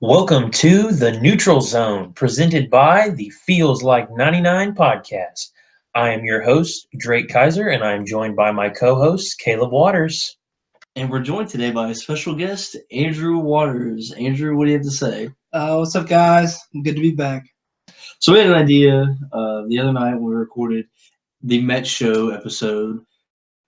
Welcome to the Neutral Zone, presented by the Feels Like 99 podcast. I am your host, Drake Kizer, and I am joined by my co-host, Caleb Waters. And we're joined today by a special guest, Andrew Waters. Andrew, what do you have to say? What's up, guys? Good to be back. So we had an idea the other night when we recorded the Met Show episode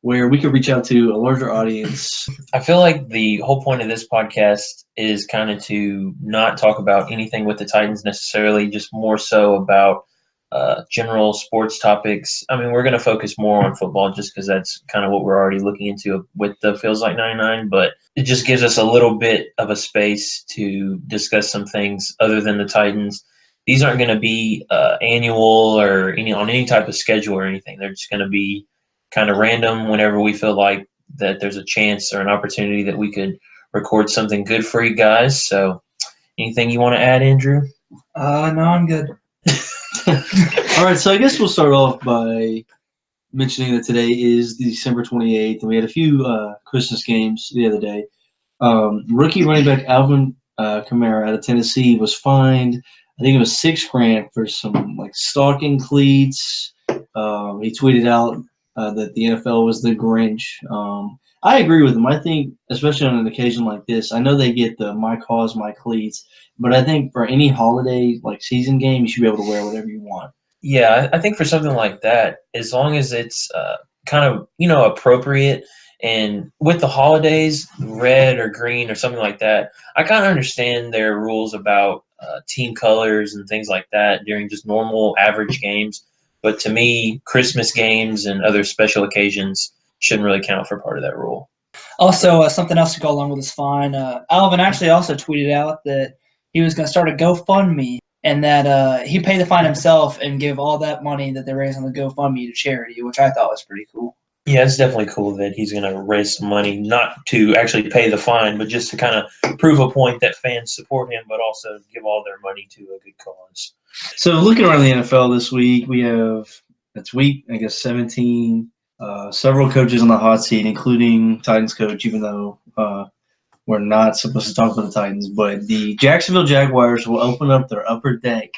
where we could reach out to a larger audience. I feel like the whole point of this podcast is kind of to not talk about anything with the Titans necessarily, just more so about general sports topics. I mean, we're going to focus more on football just because that's kind of what we're already looking into with the Feels Like 99, but it just gives us a little bit of a space to discuss some things other than the Titans. These aren't going to be annual or on any type of schedule or anything. They're just going to be kind of random whenever we feel like that there's a chance or an opportunity that we could record something good for you guys. So anything you want to add, Andrew? No, I'm good. All right, so I guess we'll start off by mentioning that today is December 28th, and we had a few Christmas games the other day. Rookie running back Alvin Kamara out of Tennessee was fined, I think it was $6,000 for some stalking cleats. He tweeted out that the NFL was the Grinch. I agree with him. I think, especially on an occasion like this, I know they get the my cause, my cleats, but I think for any holiday season game, you should be able to wear whatever you want. Yeah, I think for something like that, as long as it's kind of, appropriate, and with the holidays, red or green or something like that, I kind of understand their rules about team colors and things like that during just normal average games. But to me, Christmas games and other special occasions shouldn't really count for part of that rule. Also, something else to go along with this fine. Alvin actually also tweeted out that he was going to start a GoFundMe and that he paid the fine himself and give all that money that they raised on the GoFundMe to charity, which I thought was pretty cool. Yeah, it's definitely cool that he's going to raise some money, not to actually pay the fine, but just to kind of prove a point that fans support him, but also give all their money to a good cause. So looking around the NFL this week, we have, it's week, 17, several coaches on the hot seat, including Titans coach, even though we're not supposed to talk about the Titans. But the Jacksonville Jaguars will open up their upper deck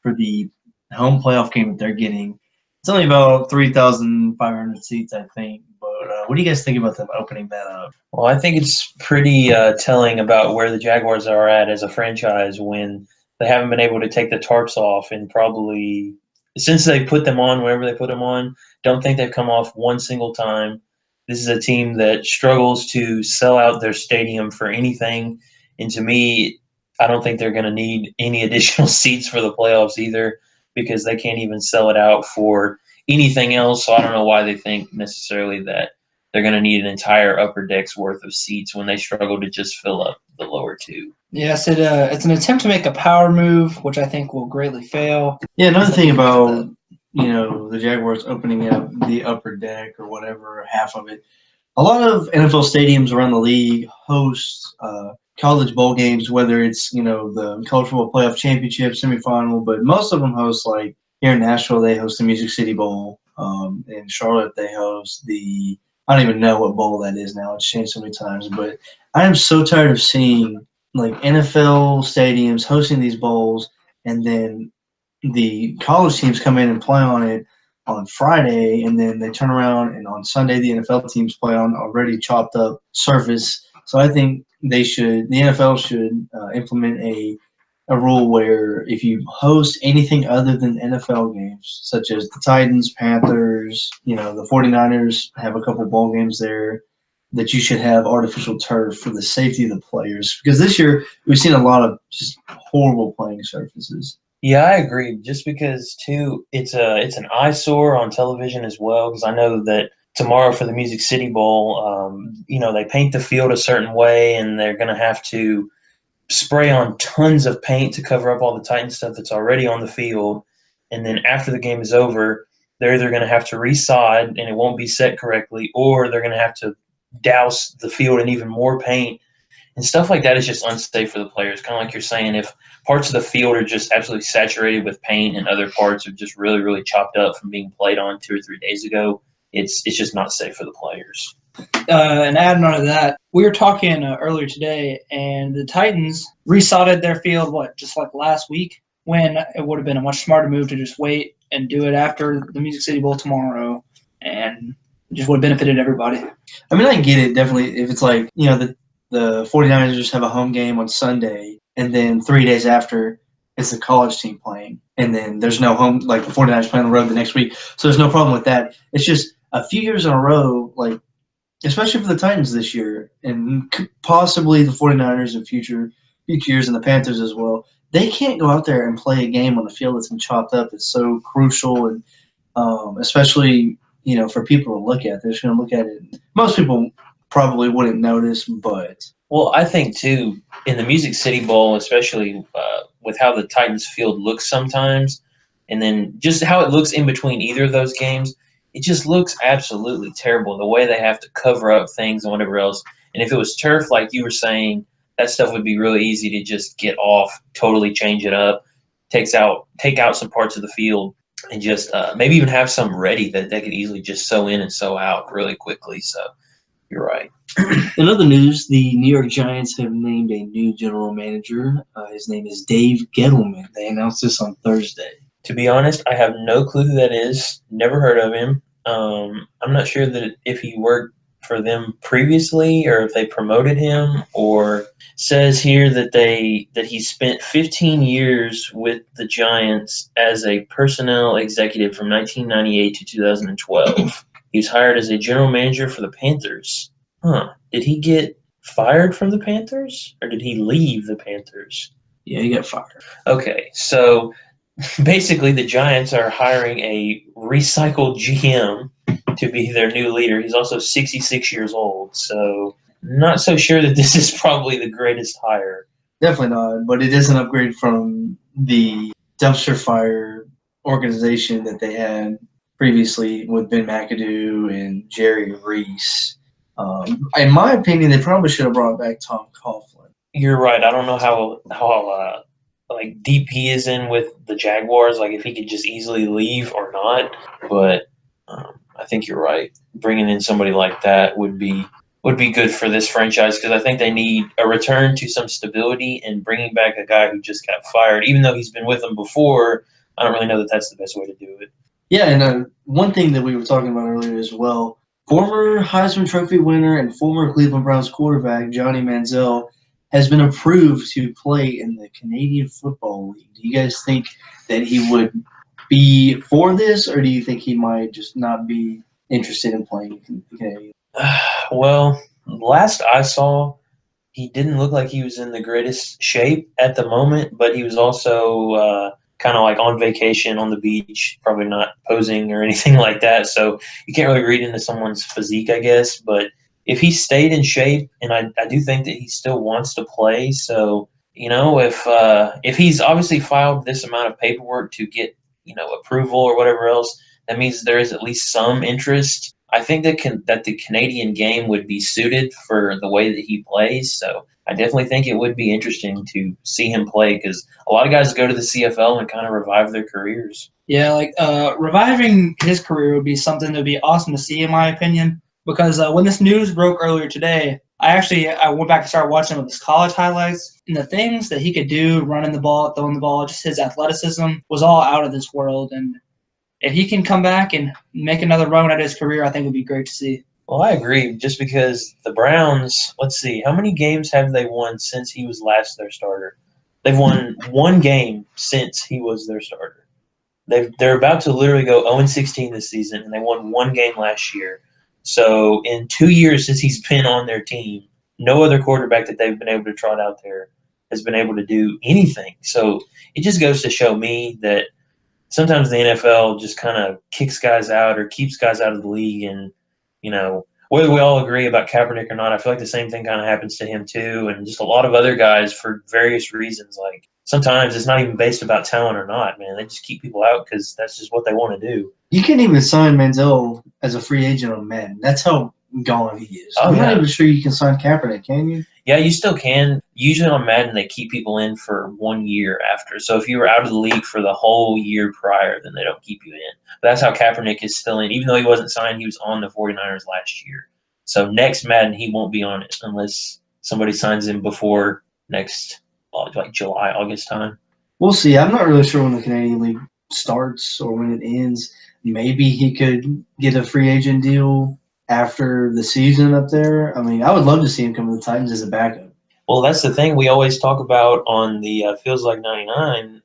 for the home playoff game that they're getting. It's only about 3,500 seats, I think. But what do you guys think about them opening that up? Well, I think it's pretty telling about where the Jaguars are at as a franchise when they haven't been able to take the tarps off, and probably since they put them on, whenever they put them on, don't think they've come off one single time. This is a team that struggles to sell out their stadium for anything, and to me, I don't think they're going to need any additional seats for the playoffs either, because they can't even sell it out for anything else. So I don't know why they think necessarily that they're going to need an entire upper deck's worth of seats when they struggle to just fill up the lower two. Yes, it's an attempt to make a power move, which I think will greatly fail. Yeah, another thing about the Jaguars opening up the upper deck or whatever, half of it. A lot of NFL stadiums around the league host college bowl games, whether it's the college football playoff championship, semifinal, but most of them host here in Nashville they host the Music City Bowl. In Charlotte they host the I don't even know what bowl that is now. It's changed so many times, but I am so tired of seeing NFL stadiums hosting these bowls and then the college teams come in and play on it on Friday, and then they turn around and on Sunday the NFL teams play on already chopped up surface. So I think the NFL should implement a rule where if you host anything other than NFL games, such as the Titans, Panthers, the 49ers have a couple bowl games there, that you should have artificial turf for the safety of the players. Because this year we've seen a lot of just horrible playing surfaces. Yeah, I agree. Just because too, it's an eyesore on television as well. Because I know that tomorrow for the Music City Bowl, they paint the field a certain way, and they're going to have to spray on tons of paint to cover up all the Titan stuff that's already on the field. And then after the game is over, they're either going to have to resod and it won't be set correctly, or they're going to have to douse the field in even more paint. And stuff like that is just unsafe for the players. Kind of like you're saying, if parts of the field are just absolutely saturated with paint and other parts are just really, really chopped up from being played on 2 or 3 days ago, it's just not safe for the players. And adding on to that, we were talking earlier today, and the Titans resodded their field, just like last week, when it would have been a much smarter move to just wait and do it after the Music City Bowl tomorrow, and it just would have benefited everybody. I mean, I get it, definitely. If it's like, the 49ers just have a home game on Sunday, and then 3 days after, it's the college team playing, and then there's no home, like the 49ers play on the road the next week, so there's no problem with that. It's just a few years in a row, like, especially for the Titans this year, and possibly the 49ers in future years, and the Panthers as well, they can't go out there and play a game on the field that's been chopped up. It's so crucial, and especially, for people to look at. They're just going to look at it. Most people probably wouldn't notice, but Well, I think, too, in the Music City Bowl, especially with how the Titans field looks sometimes, and then just how it looks in between either of those games, it just looks absolutely terrible, the way they have to cover up things and whatever else. And if it was turf, like you were saying, that stuff would be really easy to just get off, totally change it up, take out some parts of the field, and just maybe even have some ready that they could easily just sew in and sew out really quickly. So you're right. In other news, the New York Giants have named a new general manager. His name is Dave Gettleman. They announced this on Thursday. To be honest, I have no clue who that is. Never heard of him. I'm not sure that if he worked for them previously or if they promoted him, or says here that he spent 15 years with the Giants as a personnel executive from 1998 to 2012. He was hired as a general manager for the Panthers. Did he get fired from the Panthers, or did he leave the Panthers? Yeah, he got fired. Okay, so basically the Giants are hiring a recycled GM to be their new leader. He's also 66 years old, so not so sure that this is probably the greatest hire. definitely not. But it is an upgrade from the dumpster fire organization that they had previously with Ben McAdoo and Jerry Reese. In my opinion, they probably should have brought back Tom Coughlin. You're right. I don't know how like deep he is in with the Jaguars, like if he could just easily leave or not. But I think you're right. Bringing in somebody like that would be good for this franchise, because I think they need a return to some stability, and bringing back a guy who just got fired, even though he's been with them before, I don't really know that that's the best way to do it. Yeah, and one thing that we were talking about earlier as well, former Heisman Trophy winner and former Cleveland Browns quarterback Johnny Manziel has been approved to play in the Canadian Football League. Do you guys think that he would be for this, or do you think he might just not be interested in playing in the Canadian? Well, last I saw, he didn't look like he was in the greatest shape at the moment, but he was also kind of like on vacation on the beach, probably not posing or anything like that. So you can't really read into someone's physique, I guess. But if he stayed in shape, and I do think that he still wants to play, so if he's obviously filed this amount of paperwork to get approval or whatever else, that means there is at least some interest. I think that the Canadian game would be suited for the way that he plays. So I definitely think it would be interesting to see him play, because a lot of guys go to the CFL and kind of revive their careers. Yeah, reviving his career would be something that would be awesome to see, in my opinion. Because when this news broke earlier today, I went back and started watching his college highlights, and the things that he could do, running the ball, throwing the ball, just his athleticism was all out of this world. And if he can come back and make another run at his career, I think it would be great to see. Well, I agree, just because the Browns, let's see, how many games have they won since he was last their starter? They've won one game since he was their starter. They're about to literally go 0-16 this season, and they won one game last year. So in 2 years since he's been on their team, no other quarterback that they've been able to trot out there has been able to do anything. So it just goes to show me that sometimes the NFL just kind of kicks guys out or keeps guys out of the league. And, whether we all agree about Kaepernick or not, I feel like the same thing kind of happens to him too, and just a lot of other guys for various reasons. Like sometimes it's not even based about talent or not, man. They just keep people out because that's just what they want to do. You can't even sign Manziel as a free agent on Madden. That's how gone he is. I'm not even sure you can sign Kaepernick, can you? Yeah, you still can. Usually on Madden, they keep people in for 1 year after. So if you were out of the league for the whole year prior, then they don't keep you in. But that's how Kaepernick is still in. Even though he wasn't signed, he was on the 49ers last year. So next Madden, he won't be on it unless somebody signs him before next, like July, August time. We'll see. I'm not really sure when the Canadian League starts or when it ends. Maybe he could get a free agent deal after the season up there. I mean, I would love to see him come to the Titans as a backup. Well, that's the thing we always talk about on the Feels Like 99,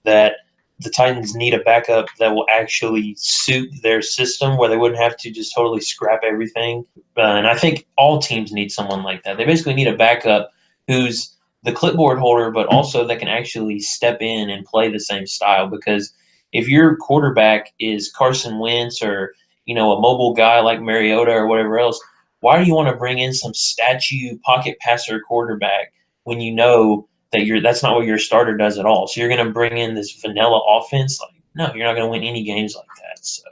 that the Titans need a backup that will actually suit their system where they wouldn't have to just totally scrap everything. And I think all teams need someone like that. They basically need a backup who's the clipboard holder, but also that can actually step in and play the same style. Because if your quarterback is Carson Wentz or, a mobile guy like Mariota or whatever else, why do you want to bring in some statue pocket passer quarterback when you know that that's not what your starter does at all? So you're going to bring in this vanilla offense? Like, no, you're not going to win any games like that. So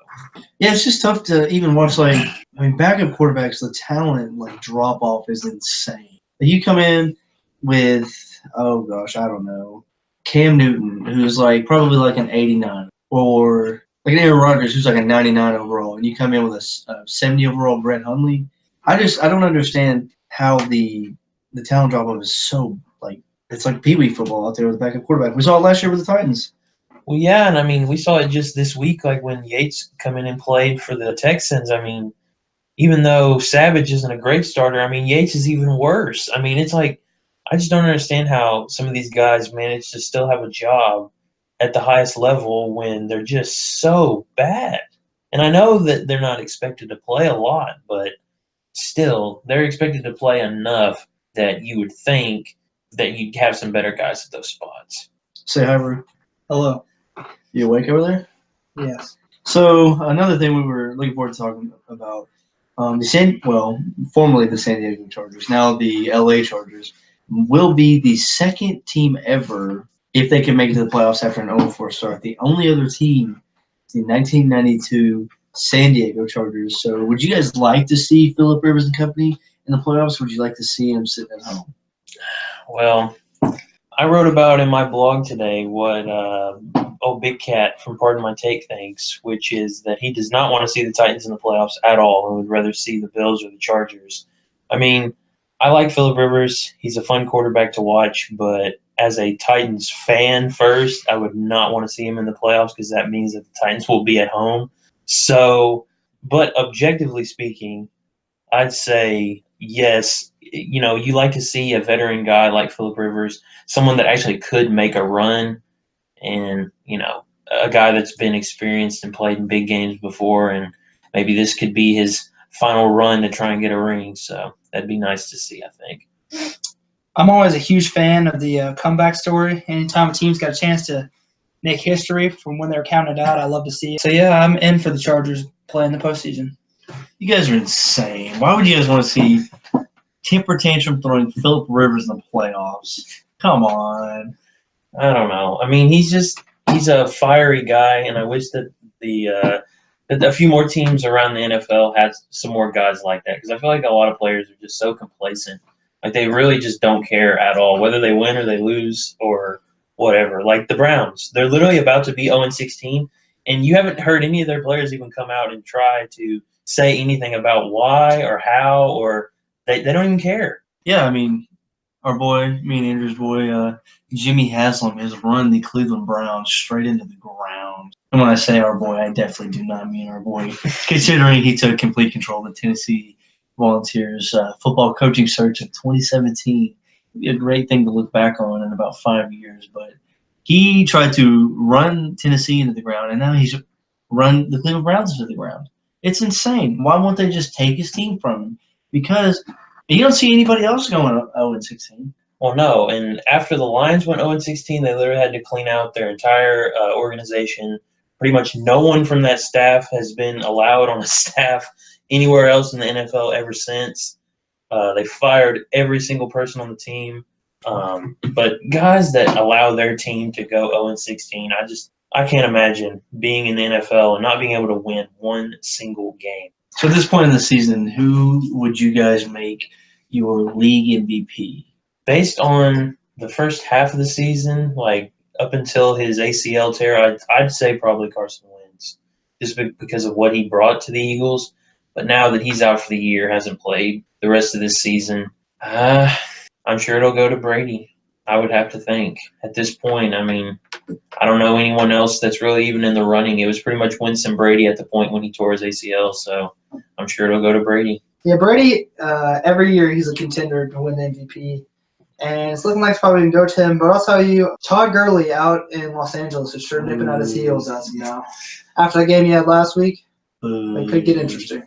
yeah, it's just tough to even watch. Backup quarterbacks, the talent drop off is insane. You come in with I don't know, Cam Newton, who's probably an 89, or Aaron Rodgers, who's a 99 overall, and you come in with a 70 overall Brett Hundley. I don't understand how the talent drop off is so it's like Pee Wee football out there with a backup quarterback. We saw it last year with the Titans. Well, yeah, and we saw it just this week, when Yates come in and played for the Texans. Even though Savage isn't a great starter, Yates is even worse. It's I just don't understand how some of these guys manage to still have a job at the highest level when they're just so bad. And I know that they're not expected to play a lot, but still, they're expected to play enough that you would think that you'd have some better guys at those spots. Say hi, Ru. Hello. You awake over there? Yes. So another thing we were looking forward to talking about, formerly the San Diego Chargers, now the LA Chargers, will be the second team ever, if they can make it to the playoffs after an 0-4 start. The only other team is the 1992 San Diego Chargers. So would you guys like to see Phillip Rivers and company in the playoffs, or would you like to see him sitting at home? Well, I wrote about in my blog today what Big Cat from Pardon My Take thinks, which is that he does not want to see the Titans in the playoffs at all and would rather see the Bills or the Chargers. I like Phillip Rivers. He's a fun quarterback to watch, but as a Titans fan first, I would not want to see him in the playoffs because that means that the Titans will be at home. So, but objectively speaking, I'd say yes. You like to see a veteran guy like Phillip Rivers, someone that actually could make a run, and a guy that's been experienced and played in big games before, and maybe this could be his final run to try and get a ring. So that'd be nice to see, I think. I'm always a huge fan of the comeback story. Anytime a team's got a chance to make history from when they're counted out, I love to see it. So, yeah, I'm in for the Chargers playing the postseason. You guys are insane. Why would you guys want to see temper tantrum throwing Phillip Rivers in the playoffs? Come on. I don't know. He's a fiery guy, and I wish that that a few more teams around the NFL had some more guys like that, because I feel like a lot of players are just so complacent. They really just don't care at all, whether they win or they lose or whatever. Like the Browns, they're literally about to be 0-16, and you haven't heard any of their players even come out and try to say anything about why or how, or they don't even care. Yeah, our boy, me and Andrew's boy, Jimmy Haslam, has run the Cleveland Browns straight into the ground. And when I say our boy, I definitely do not mean our boy, considering he took complete control of the Tennessee Volunteers football coaching search of 2017. It'd be a great thing to look back on in about 5 years. But he tried to run Tennessee into the ground, and now he's run the Cleveland Browns into the ground. It's insane. Why won't they just take his team from him? Because you don't see anybody else going 0-16. Well, no, and after the Lions went 0-16, they literally had to clean out their entire organization. Pretty much no one from that staff has been allowed on the staff anywhere else in the NFL ever since. They fired every single person on the team. But guys that allow their team to go 0-16, I can't imagine being in the NFL and not being able to win one single game. So at this point in the season, who would you guys make your league MVP? Based on the first half of the season, up until his ACL tear, I'd say probably Carson Wentz, just because of what he brought to the Eagles. But now that he's out for the year, hasn't played the rest of this season, I'm sure it'll go to Brady. I would have to think. At this point, I mean, I don't know anyone else that's really even in the running. It was pretty much Winston Brady at the point when he tore his ACL, so I'm sure it'll go to Brady. Yeah, Brady, every year he's a contender to win the MVP. And it's looking like it's probably going to go to him. But I'll tell you, Todd Gurley out in Los Angeles is sure nipping at his heels as of now. After that game he had last week, it could get interesting.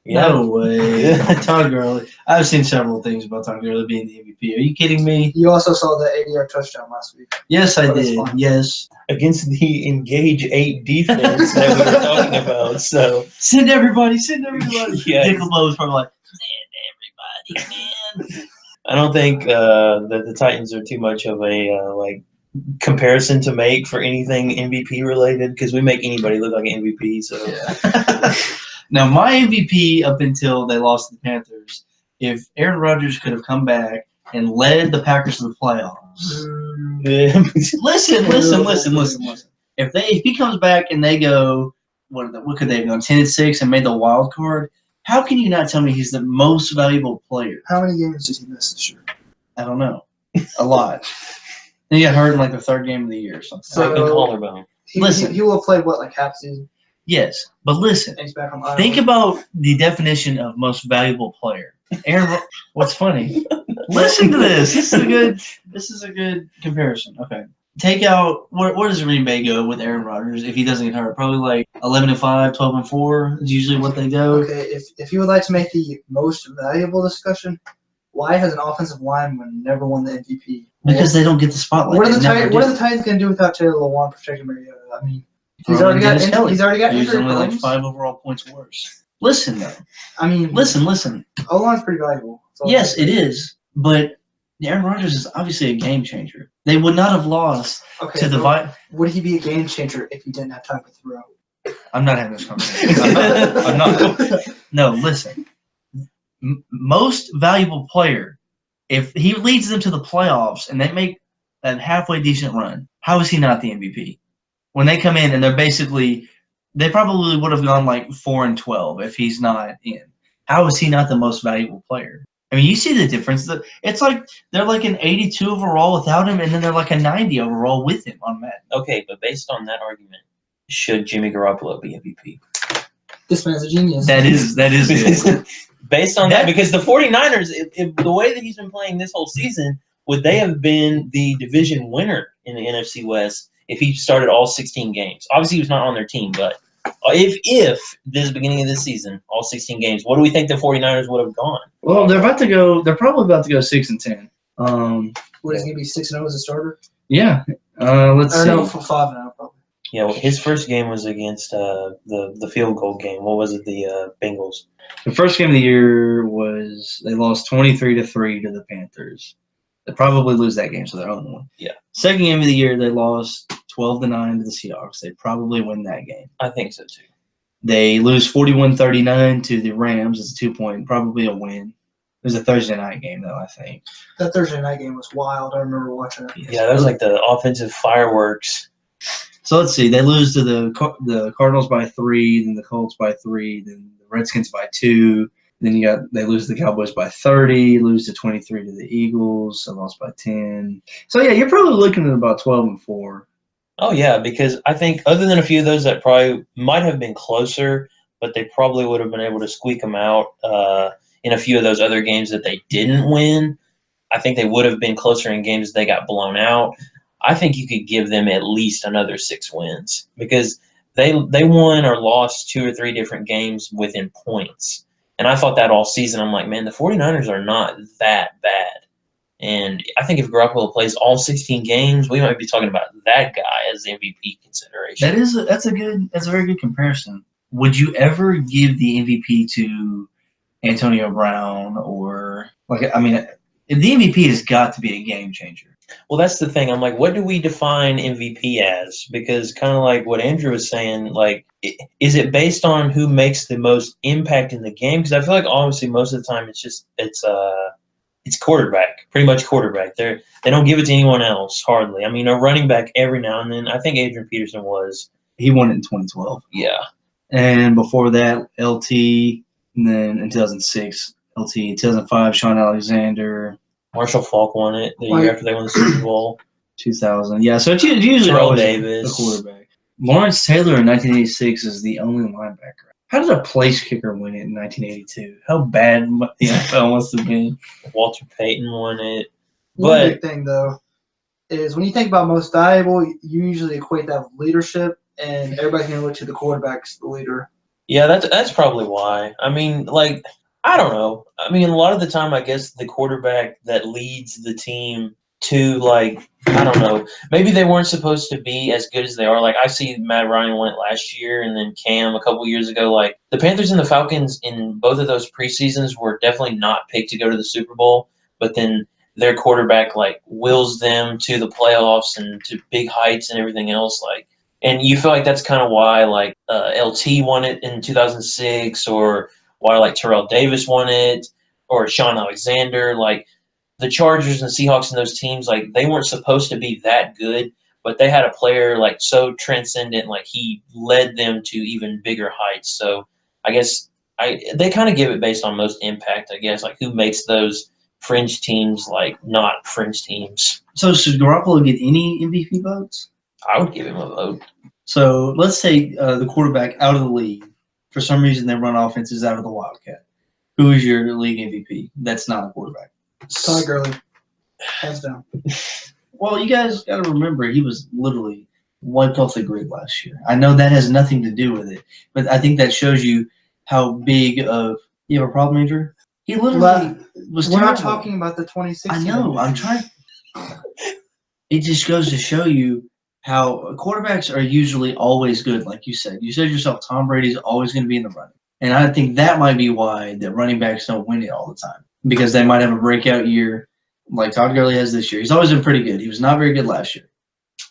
No way. Todd Gurley. I've seen several things about Todd Gurley being the MVP. Are you kidding me? You also saw the 80-yard touchdown last week. Yes, I did. Yes. Against the Engage 8 defense that we were talking about. So Send everybody. Yeah. Dick LeBeau's probably like, send everybody, man. I don't think that the Titans are too much of a comparison to make for anything MVP related because we make anybody look like an MVP. So yeah. Now my MVP up until they lost to the Panthers, if Aaron Rodgers could have come back and led the Packers to the playoffs. Listen. If he comes back and they go, what could they have gone 10-6 and made the wild card? How can you not tell me he's the most valuable player? How many games did he miss this year? I don't know. A lot. He got hurt in like the third game of the year or something. Broken collarbone. Listen, he will have played what, like half season? Yes, but listen. He's back on think about the definition of most valuable player. Aaron. What's funny? Listen to this. This is a good comparison. Okay. Take out where does Green Bay go with Aaron Rodgers if he doesn't get hurt? Probably like 11-5, 12-4 is usually what they go. Okay, if you would like to make the most valuable discussion, why has an offensive lineman never won the MVP? Because they don't get the spotlight. What are the Titans going to do without Taylor Lewan protecting Mariota? I mean, he's already got injured. He's only like 5 overall points worse. Listen though. I mean, listen. O-line's pretty valuable. Yes, it is, but Aaron Rodgers is obviously a game changer. They would not have lost to the Would he be a game changer if he didn't have time to throw? I'm not having this conversation. I'm not. No, listen. Most valuable player, if he leads them to the playoffs and they make a halfway decent run, how is he not the MVP? When they come in and they probably would have gone like 4-12 if he's not in. How is he not the most valuable player? I mean, you see the difference. It's like they're like an 82 overall without him, and then they're like a 90 overall with him on Madden. Okay, but based on that argument, should Jimmy Garoppolo be MVP? This man's a genius. That is good. Based on that, because the 49ers, if the way that he's been playing this whole season, would they have been the division winner in the NFC West if he started all 16 games? Obviously, he was not on their team, but if this beginning of this season, all 16 games, what do we think the 49ers would have gone? Well, they're probably about to go 6-10. What is he going to be 6-0 as a starter? Yeah. Let's see. No, 5-0 probably. Yeah, well, his first game was against the field goal game. What was it? The Bengals. The first game of the year was they lost 23-3 to the Panthers. They probably lose that game, so they're 0-1. Yeah. Second game of the year, they lost 12-9 to the Seahawks. They probably win that game. I think so too. They lose 41-39 to the Rams. It's a 2-point, probably a win. It was a Thursday night game, though, I think. That Thursday night game was wild. I remember watching it. Yeah, that was like the offensive fireworks. So let's see. They lose to the Cardinals by 3, then the Colts by 3, then the Redskins by 2. Then they lose to the Cowboys by 30, lose to 23 to the Eagles, so lost by 10. So yeah, you're probably looking at about 12-4. Oh yeah, because I think other than a few of those that probably might have been closer, but they probably would have been able to squeak them out in a few of those other games that they didn't win. I think they would have been closer in games that they got blown out. I think you could give them at least another 6 wins because they won or lost 2 or 3 different games within points. And I thought that all season. I'm like, man, the 49ers are not that bad. And I think if Garoppolo plays all 16 games, we might be talking about that guy as the MVP consideration. That's a very good comparison. Would you ever give the MVP to Antonio Brown or the MVP has got to be a game changer? Well, that's the thing. I'm like, what do we define MVP as? Because kind of like what Andrew was saying, like, is it based on who makes the most impact in the game? Because I feel like obviously most of the time it's quarterback, pretty much quarterback. They don't give it to anyone else hardly. I mean, a running back every now and then. I think Adrian Peterson was. He won it in 2012. Yeah. And before that, LT. And then in 2006, LT. 2005, Sean Alexander. Marshall Faulk won it the year after they won the Super Bowl. 2000. Yeah, so it's usually Terrell always Davis. the quarterback. Lawrence Taylor in 1986 is the only linebacker. How did a place kicker win it in 1982? How bad the NFL must have been. Walter Payton won it. One But big thing, though, is when you think about most valuable, you usually equate that with leadership, and everybody's going to look to the quarterback's the leader. yeah, that's probably why. I mean, like, I don't know. I mean, a lot of the time, I guess the quarterback that leads the team to, like, I don't know. Maybe they weren't supposed to be as good as they are. Like, I see Matt Ryan went last year and then Cam a couple years ago. Like, the Panthers and the Falcons in both of those preseasons were definitely not picked to go to the Super Bowl, but then their quarterback, like, wills them to the playoffs and to big heights and everything else. Like, and you feel like that's kind of why, like, LT won it in 2006, or why, like, Terrell Davis won it, or Sean Alexander. Like, the Chargers and Seahawks and those teams, like, they weren't supposed to be that good, but they had a player, like, so transcendent, like, he led them to even bigger heights. So I guess they kind of give it based on most impact, I guess, like, who makes those fringe teams, like, not fringe teams. So should Garoppolo get any MVP votes? I would give him a vote. So let's say the quarterback out of the league, for some reason they run offenses out of the Wildcat. Who is your league MVP? That's not a quarterback. Todd Gurley. Hands down. Well, you guys got to remember he was literally wiped off the grid last year. I know that has nothing to do with it, but I think that shows you how big of – you have a problem, Andrew? He literally was We're not terrible. talking about the 2016. I know. I'm trying – it just goes to show you how quarterbacks are usually always good, like you said. You said yourself, Tom Brady's always going to be in the running. And I think that might be why the running backs don't win it all the time, because they might have a breakout year like Todd Gurley has this year. He's always been pretty good. He was not very good last year.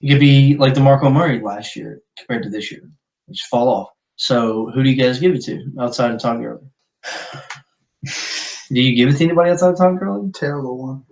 He could be like DeMarco Murray last year compared to this year. Just fall off. So who do you guys give it to outside of Todd Gurley? Do you give it to anybody outside of Todd Gurley? Terrible one.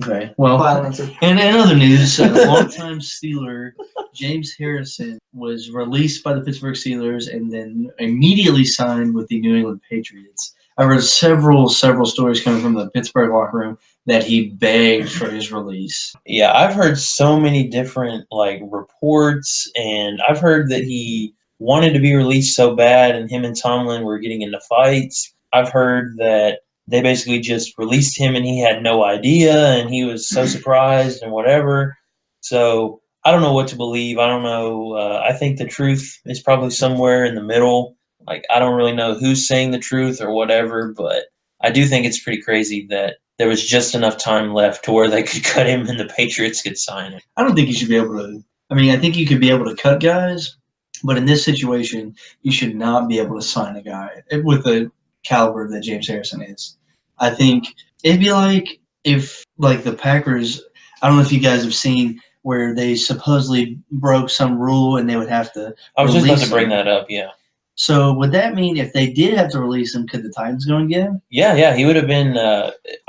Okay. Well, Violence. and in other news, longtime Steeler James Harrison was released by the Pittsburgh Steelers and then immediately signed with the New England Patriots. I read several stories coming from the Pittsburgh locker room that he begged for his release. Yeah, I've heard so many different, like, reports, and I've heard that he wanted to be released so bad, and him and Tomlin were getting into fights. I've heard that they basically just released him and he had no idea and he was so surprised and whatever. So I don't know what to believe. I don't know. I think the truth is probably somewhere in the middle. Like, I don't really know who's saying the truth or whatever, but I do think it's pretty crazy that there was just enough time left to where they could cut him and the Patriots could sign him. I don't think you should be able to. I mean, I think you could be able to cut guys, but in this situation, you should not be able to sign a guy with the caliber that James Harrison is. I think it'd be like if, like, the Packers, I don't know if you guys have seen where they supposedly broke some rule and they would have to I was just about release to bring him. that up, yeah. So would that mean if they did have to release him, could the Titans go and get him? Yeah, he would have been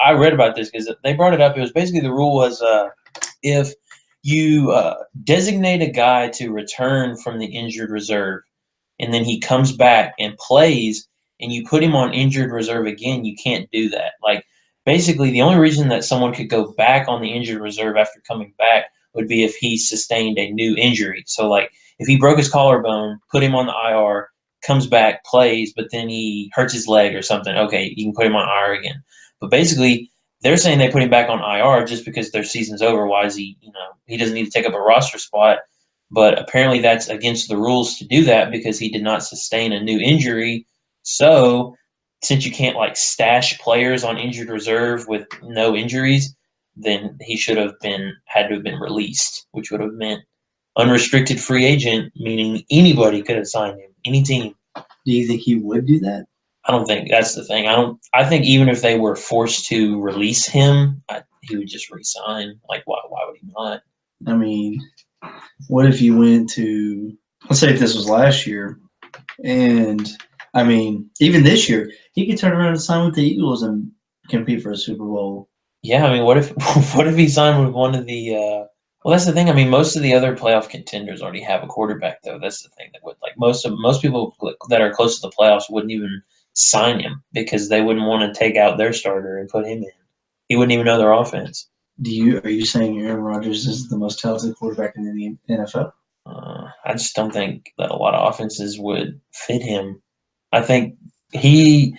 I read about this because they brought it up. It was basically the rule was if you designate a guy to return from the injured reserve and then he comes back and plays and you put him on injured reserve again, you can't do that. Like, basically, the only reason that someone could go back on the injured reserve after coming back would be if he sustained a new injury. So, like, if he broke his collarbone, put him on the IR, comes back, plays, but then he hurts his leg or something, okay, you can put him on IR again. But basically, they're saying they put him back on IR just because their season's over. Why is he, he doesn't need to take up a roster spot. But apparently that's against the rules to do that because he did not sustain a new injury. So since you can't, like, stash players on injured reserve with no injuries, then he had to have been released, which would have meant unrestricted free agent, meaning anybody could have signed him, any team. Do you think he would do that? I don't think that's the thing. I think even if they were forced to release him, he would just resign. Like, why would he not? I mean, what if you went to, let's say if this was last year, and, I mean, even this year, he could turn around and sign with the Eagles and compete for a Super Bowl. Yeah, I mean, what if he signed with one of the well, that's the thing. I mean, most of the other playoff contenders already have a quarterback, though. That's the thing that would, like, most people that are close to the playoffs wouldn't even sign him because they wouldn't want to take out their starter and put him in. He wouldn't even know their offense. Are you saying Aaron Rodgers is the most talented quarterback in the NFL? I just don't think that a lot of offenses would fit him. I think he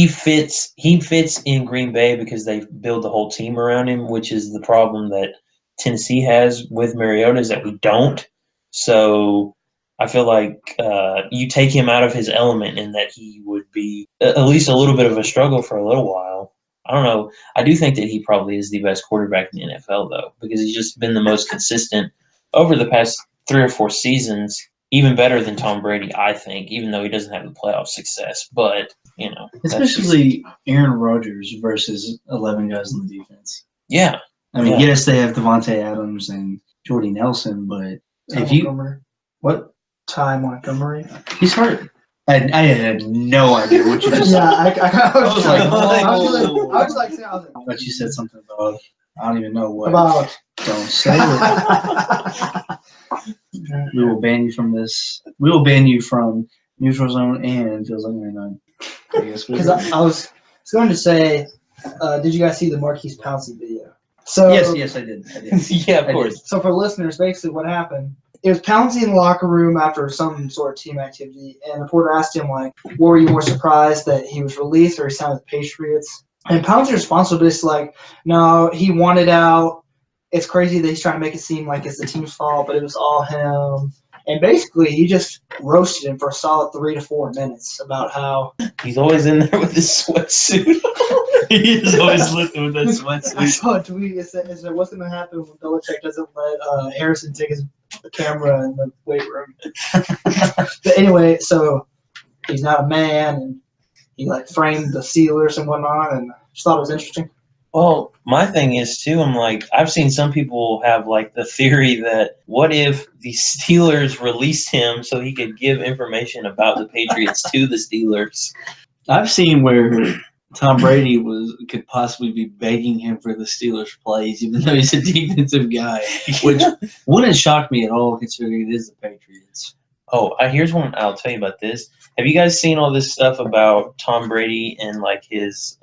fits in Green Bay because they build the whole team around him, which is the problem that Tennessee has with Mariota is that we don't. So I feel like you take him out of his element and that he would be at least a little bit of a struggle for a little while. I don't know. I do think that he probably is the best quarterback in the NFL, though, because he's just been the most consistent over the past 3 or 4 seasons. Even better than Tom Brady, I think, even though he doesn't have the playoff success. But, Especially Aaron Rodgers versus 11 guys on the defense. Yeah. I mean, yes, they have Devontae Adams and Jordy Nelson, but Ty Montgomery. He's hurt. I had no idea what you just said. I was I thought you said something about, I don't even know what. About. Don't say it. We will ban you from this. We will ban you from Neutral Zone and Feels Like 99. Because I was going to say, did you guys see the Marquise Pouncey video? So Yes, I did. Yeah, of course. So for listeners, basically what happened, it was Pouncey in the locker room after some sort of team activity, and the reporter asked him, like, what were you more surprised that he was released or he signed with the Patriots? And Pouncey's response was just like, no, he wanted out. It's crazy that he's trying to make it seem like it's the team's fault, but it was all him. And basically, he just roasted him for a solid 3 to 4 minutes about how he's always in there with his sweatsuit. He's always lifting with that sweatsuit. I saw a tweet. It said, what's going to happen when Belichick doesn't let Harrison take his camera in the weight room? But anyway, so he's not a man, and he framed the Steelers and whatnot, and just thought it was interesting. Well, my thing is too, I'm like, I've seen some people have the theory that what if the Steelers released him so he could give information about the Patriots to the Steelers? I've seen where Tom Brady could possibly be begging him for the Steelers plays, even though he's a defensive guy, which wouldn't shock me at all considering it is the Patriots. Oh, here's one I'll tell you about this. Have you guys seen all this stuff about Tom Brady and his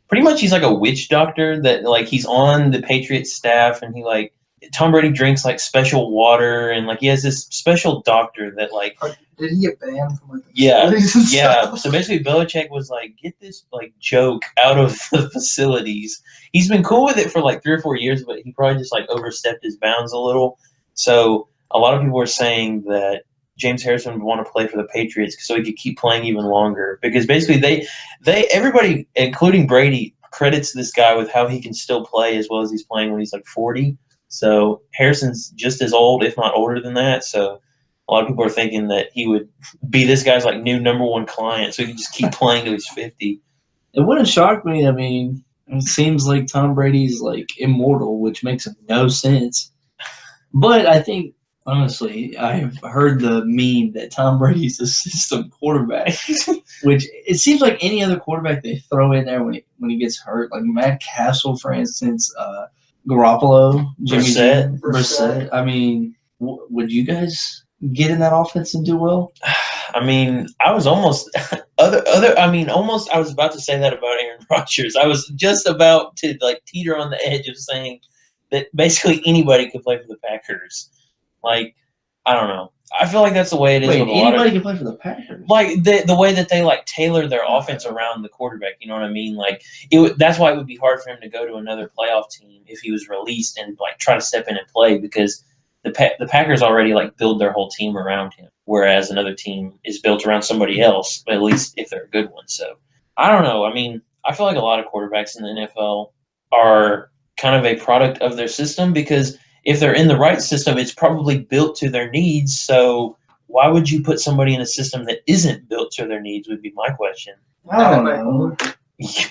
pretty much he's like a witch doctor that he's on the Patriots staff and Tom Brady drinks special water and he has this special doctor that Did he get banned from yeah. stuff? So basically Belichick was get this joke out of the facilities. He's been cool with it for 3 or 4 years, but he probably just overstepped his bounds a little. So a lot of people are saying that James Harrison would want to play for the Patriots so he could keep playing even longer. Because basically everybody, including Brady, credits this guy with how he can still play as well as he's playing when he's 40. So Harrison's just as old, if not older than that. So a lot of people are thinking that he would be this guy's new number one client so he can just keep playing till he's 50. It wouldn't shock me. I mean, it seems like Tom Brady's immortal, which makes no sense. But I think, honestly, I've heard the meme that Tom Brady's a system quarterback, which it seems like any other quarterback they throw in there when he gets hurt, like Matt Castle, for instance, Garoppolo, Jimmy Brissett. I mean, would you guys get in that offense and do well? I mean, I was almost almost I was about to say that about Aaron Rodgers. I was just about to teeter on the edge of saying that basically anybody could play for the Packers. I don't know. I feel like that's the way it is. Wait, with anybody can play for the Packers? The way that they tailor their offense around the quarterback. You know what I mean? That's why it would be hard for him to go to another playoff team if he was released and try to step in and play because the Packers already build their whole team around him, whereas another team is built around somebody else. At least if they're a good one. So I don't know. I mean, I feel like a lot of quarterbacks in the NFL are kind of a product of their system because if they're in the right system, it's probably built to their needs. So why would you put somebody in a system that isn't built to their needs would be my question. I don't know.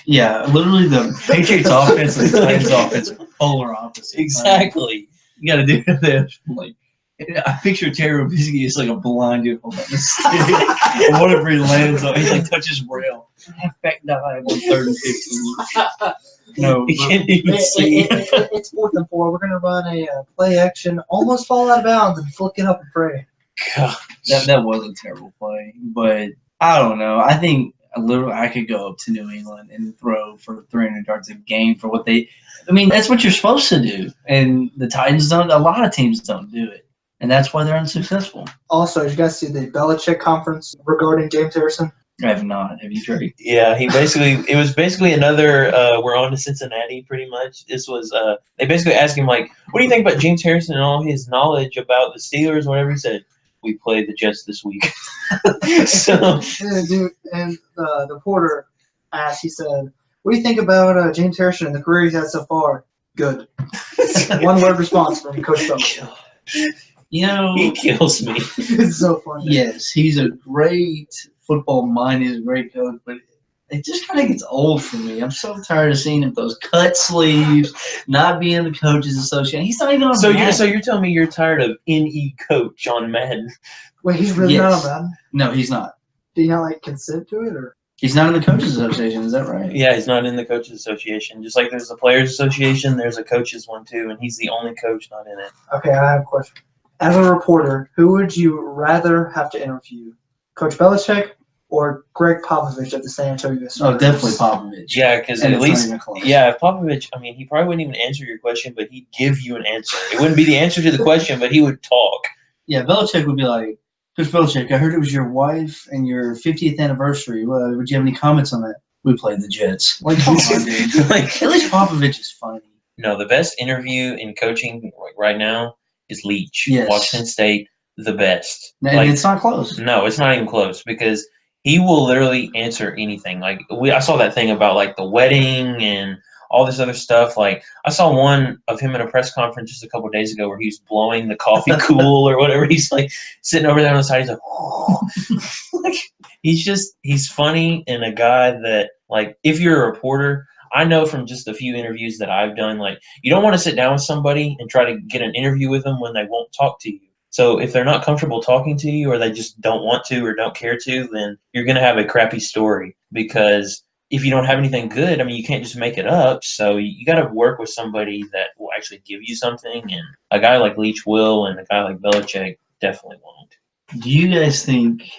Yeah, literally the Patriots offense and the Titans offense are polar opposites. Exactly. You got to do this. I picture Terry Robisky as a blind dude holding the stick. Or whatever he lands on, he touches rail. Halfback dive on 3rd and 15. No, You can't even see. It's 4th and 4. We're gonna run a play action, almost fall out of bounds, and flick it up and pray. God. That was a terrible play, but I don't know. I think I could go up to New England and throw for 300 yards a game for what they. I mean, that's what you're supposed to do, and the Titans don't. A lot of teams don't do it, and that's why they're unsuccessful. Also, did you guys see the Belichick conference regarding James Harrison? I have not. Have you, Drake? Yeah, it was basically another, we're on to Cincinnati pretty much. This was, they basically asked him, like, what do you think about James Harrison and all his knowledge about the Steelers? Whatever he said, we played the Jets this week. So, And the reporter asked, he said, what do you think about James Harrison and the career he's had so far? Good. One word response from Coach Belichick. You know, he kills me. It's so funny. yes, he's a great football mind. He's a great coach, but it just kind of gets old for me. I'm so tired of seeing him with those cut sleeves, not being the coaches association. He's not even on Madden. So you're telling me you're tired of NE coach on Madden? Wait, he's really Yes. not on Madden? No, he's not. Do you not like consent to it, or? He's not in the coaches association. Is that right? Yeah, he's not in the coaches association. Just like there's a players association, there's a coaches one too, and he's the only coach not in it. Okay, I have a question. As a reporter, who would you rather have to interview, Coach Belichick or Greg Popovich at the San Antonio Spurs? Oh, definitely Popovich. Yeah, because And at it's not least, even close. yeah, if Popovich, I mean, he probably wouldn't even answer your question, but he'd give you an answer. It wouldn't be the answer to the question, but he would talk. Yeah, Belichick would be like, Coach Belichick, I heard it was your wife and your 50th anniversary. Would you have any comments on that? We played the Jets. Like, come on, dude. Like, At least Popovich is funny. no, the best interview in coaching right now is Leach. Yes. Washington State, the best. And Like, it's not close. no, it's not even close because he will literally answer anything. Like I saw that thing about like the wedding and all this other stuff. Like I saw one of him in a press conference just a couple of days ago where he was blowing the coffee cool or whatever. He's like sitting over there on the side. He's like, oh. Like he's funny and a guy that like if you're a reporter. I know from just a few interviews that I've done, like you don't want to sit down with somebody and try to get an interview with them when they won't talk to you. So if they're not comfortable talking to you or they just don't want to or don't care to, then you're going to have a crappy story because if you don't have anything good, I mean, you can't just make it up. So you got to work with somebody that will actually give you something. And a guy like Leach will and a guy like Belichick definitely won't. Do you guys think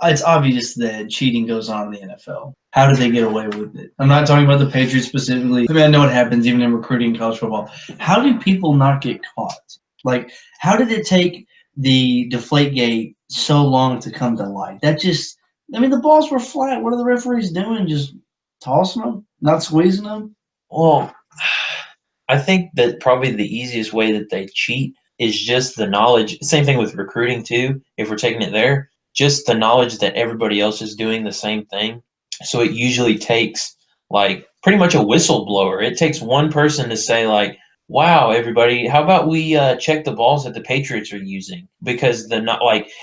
it's obvious that cheating goes on in the NFL? How did they get away with it? I'm not talking about the Patriots specifically. I mean, I know it happens even in recruiting in college football. How do people not get caught? Like, how did it take the Deflategate so long to come to light? That just, I mean, the balls were flat. What are the referees doing? Just tossing them? Not squeezing them? Well, I think that probably the easiest way that they cheat is just the knowledge. Same thing with recruiting, too, if we're taking it there. Just the knowledge that everybody else is doing the same thing. So it usually takes, like, pretty much a whistleblower. It takes one person to say, like, wow, everybody, how about we check the balls that the Patriots are using? Because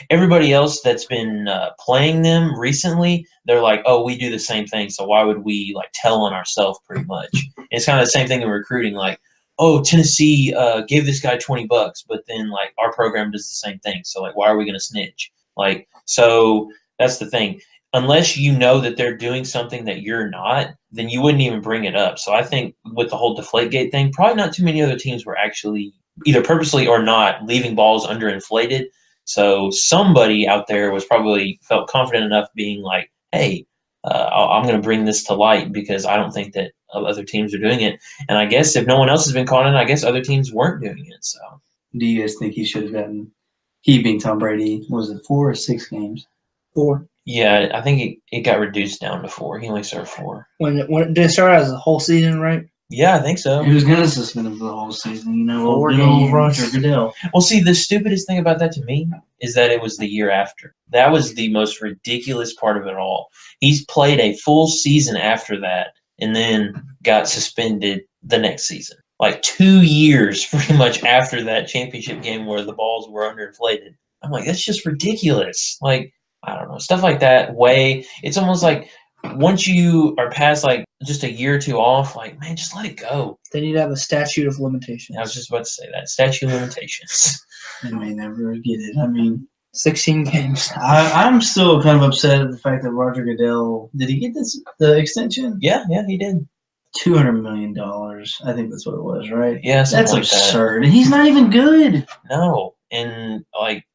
everybody else that's been playing them recently, they're like, oh, we do the same thing, so why would we like tell on ourselves pretty much? It's kind of the same thing in recruiting, like, oh, Tennessee gave this guy $20, but then like our program does the same thing, so like why are we going to snitch? Like, so that's the thing. Unless you know that they're doing something that you're not, then you wouldn't even bring it up. So I think with the whole Deflategate thing, probably not too many other teams were actually either purposely or not leaving balls underinflated. So somebody out there was probably felt confident enough being like, hey, I'm going to bring this to light because I don't think that other teams are doing it. And I guess if no one else has been caught in it, I guess other teams weren't doing it. So Do you guys think he should have gotten, he being Tom Brady, was it 4 or 6 games? 4. yeah, I think it got reduced down to 4. He only served 4. When did it start as a whole season, right? Yeah, I think so. He was going to suspend him for the whole season. You know, 4 good old games. Roger Goodell. Well, see, the stupidest thing about that to me is that it was the year after. That was the most ridiculous part of it all. He's played a full season after that and then got suspended the next season. Like 2 years pretty much after that championship game where the balls were underinflated. I'm like, that's just ridiculous. Like, I don't know, stuff like that. It's almost like once you are past like just a year or two off, like, man, just let it go. They need to have a statute of limitations. I was just about to say that. Statute of limitations. They may never get it. I mean, 16 games. I'm still kind of upset at the fact that Roger Goodell, did he get the extension? Yeah, he did. $200 million. I think that's what it was, right? Yeah, something That's like that. absurd. And he's not even good. No, and like,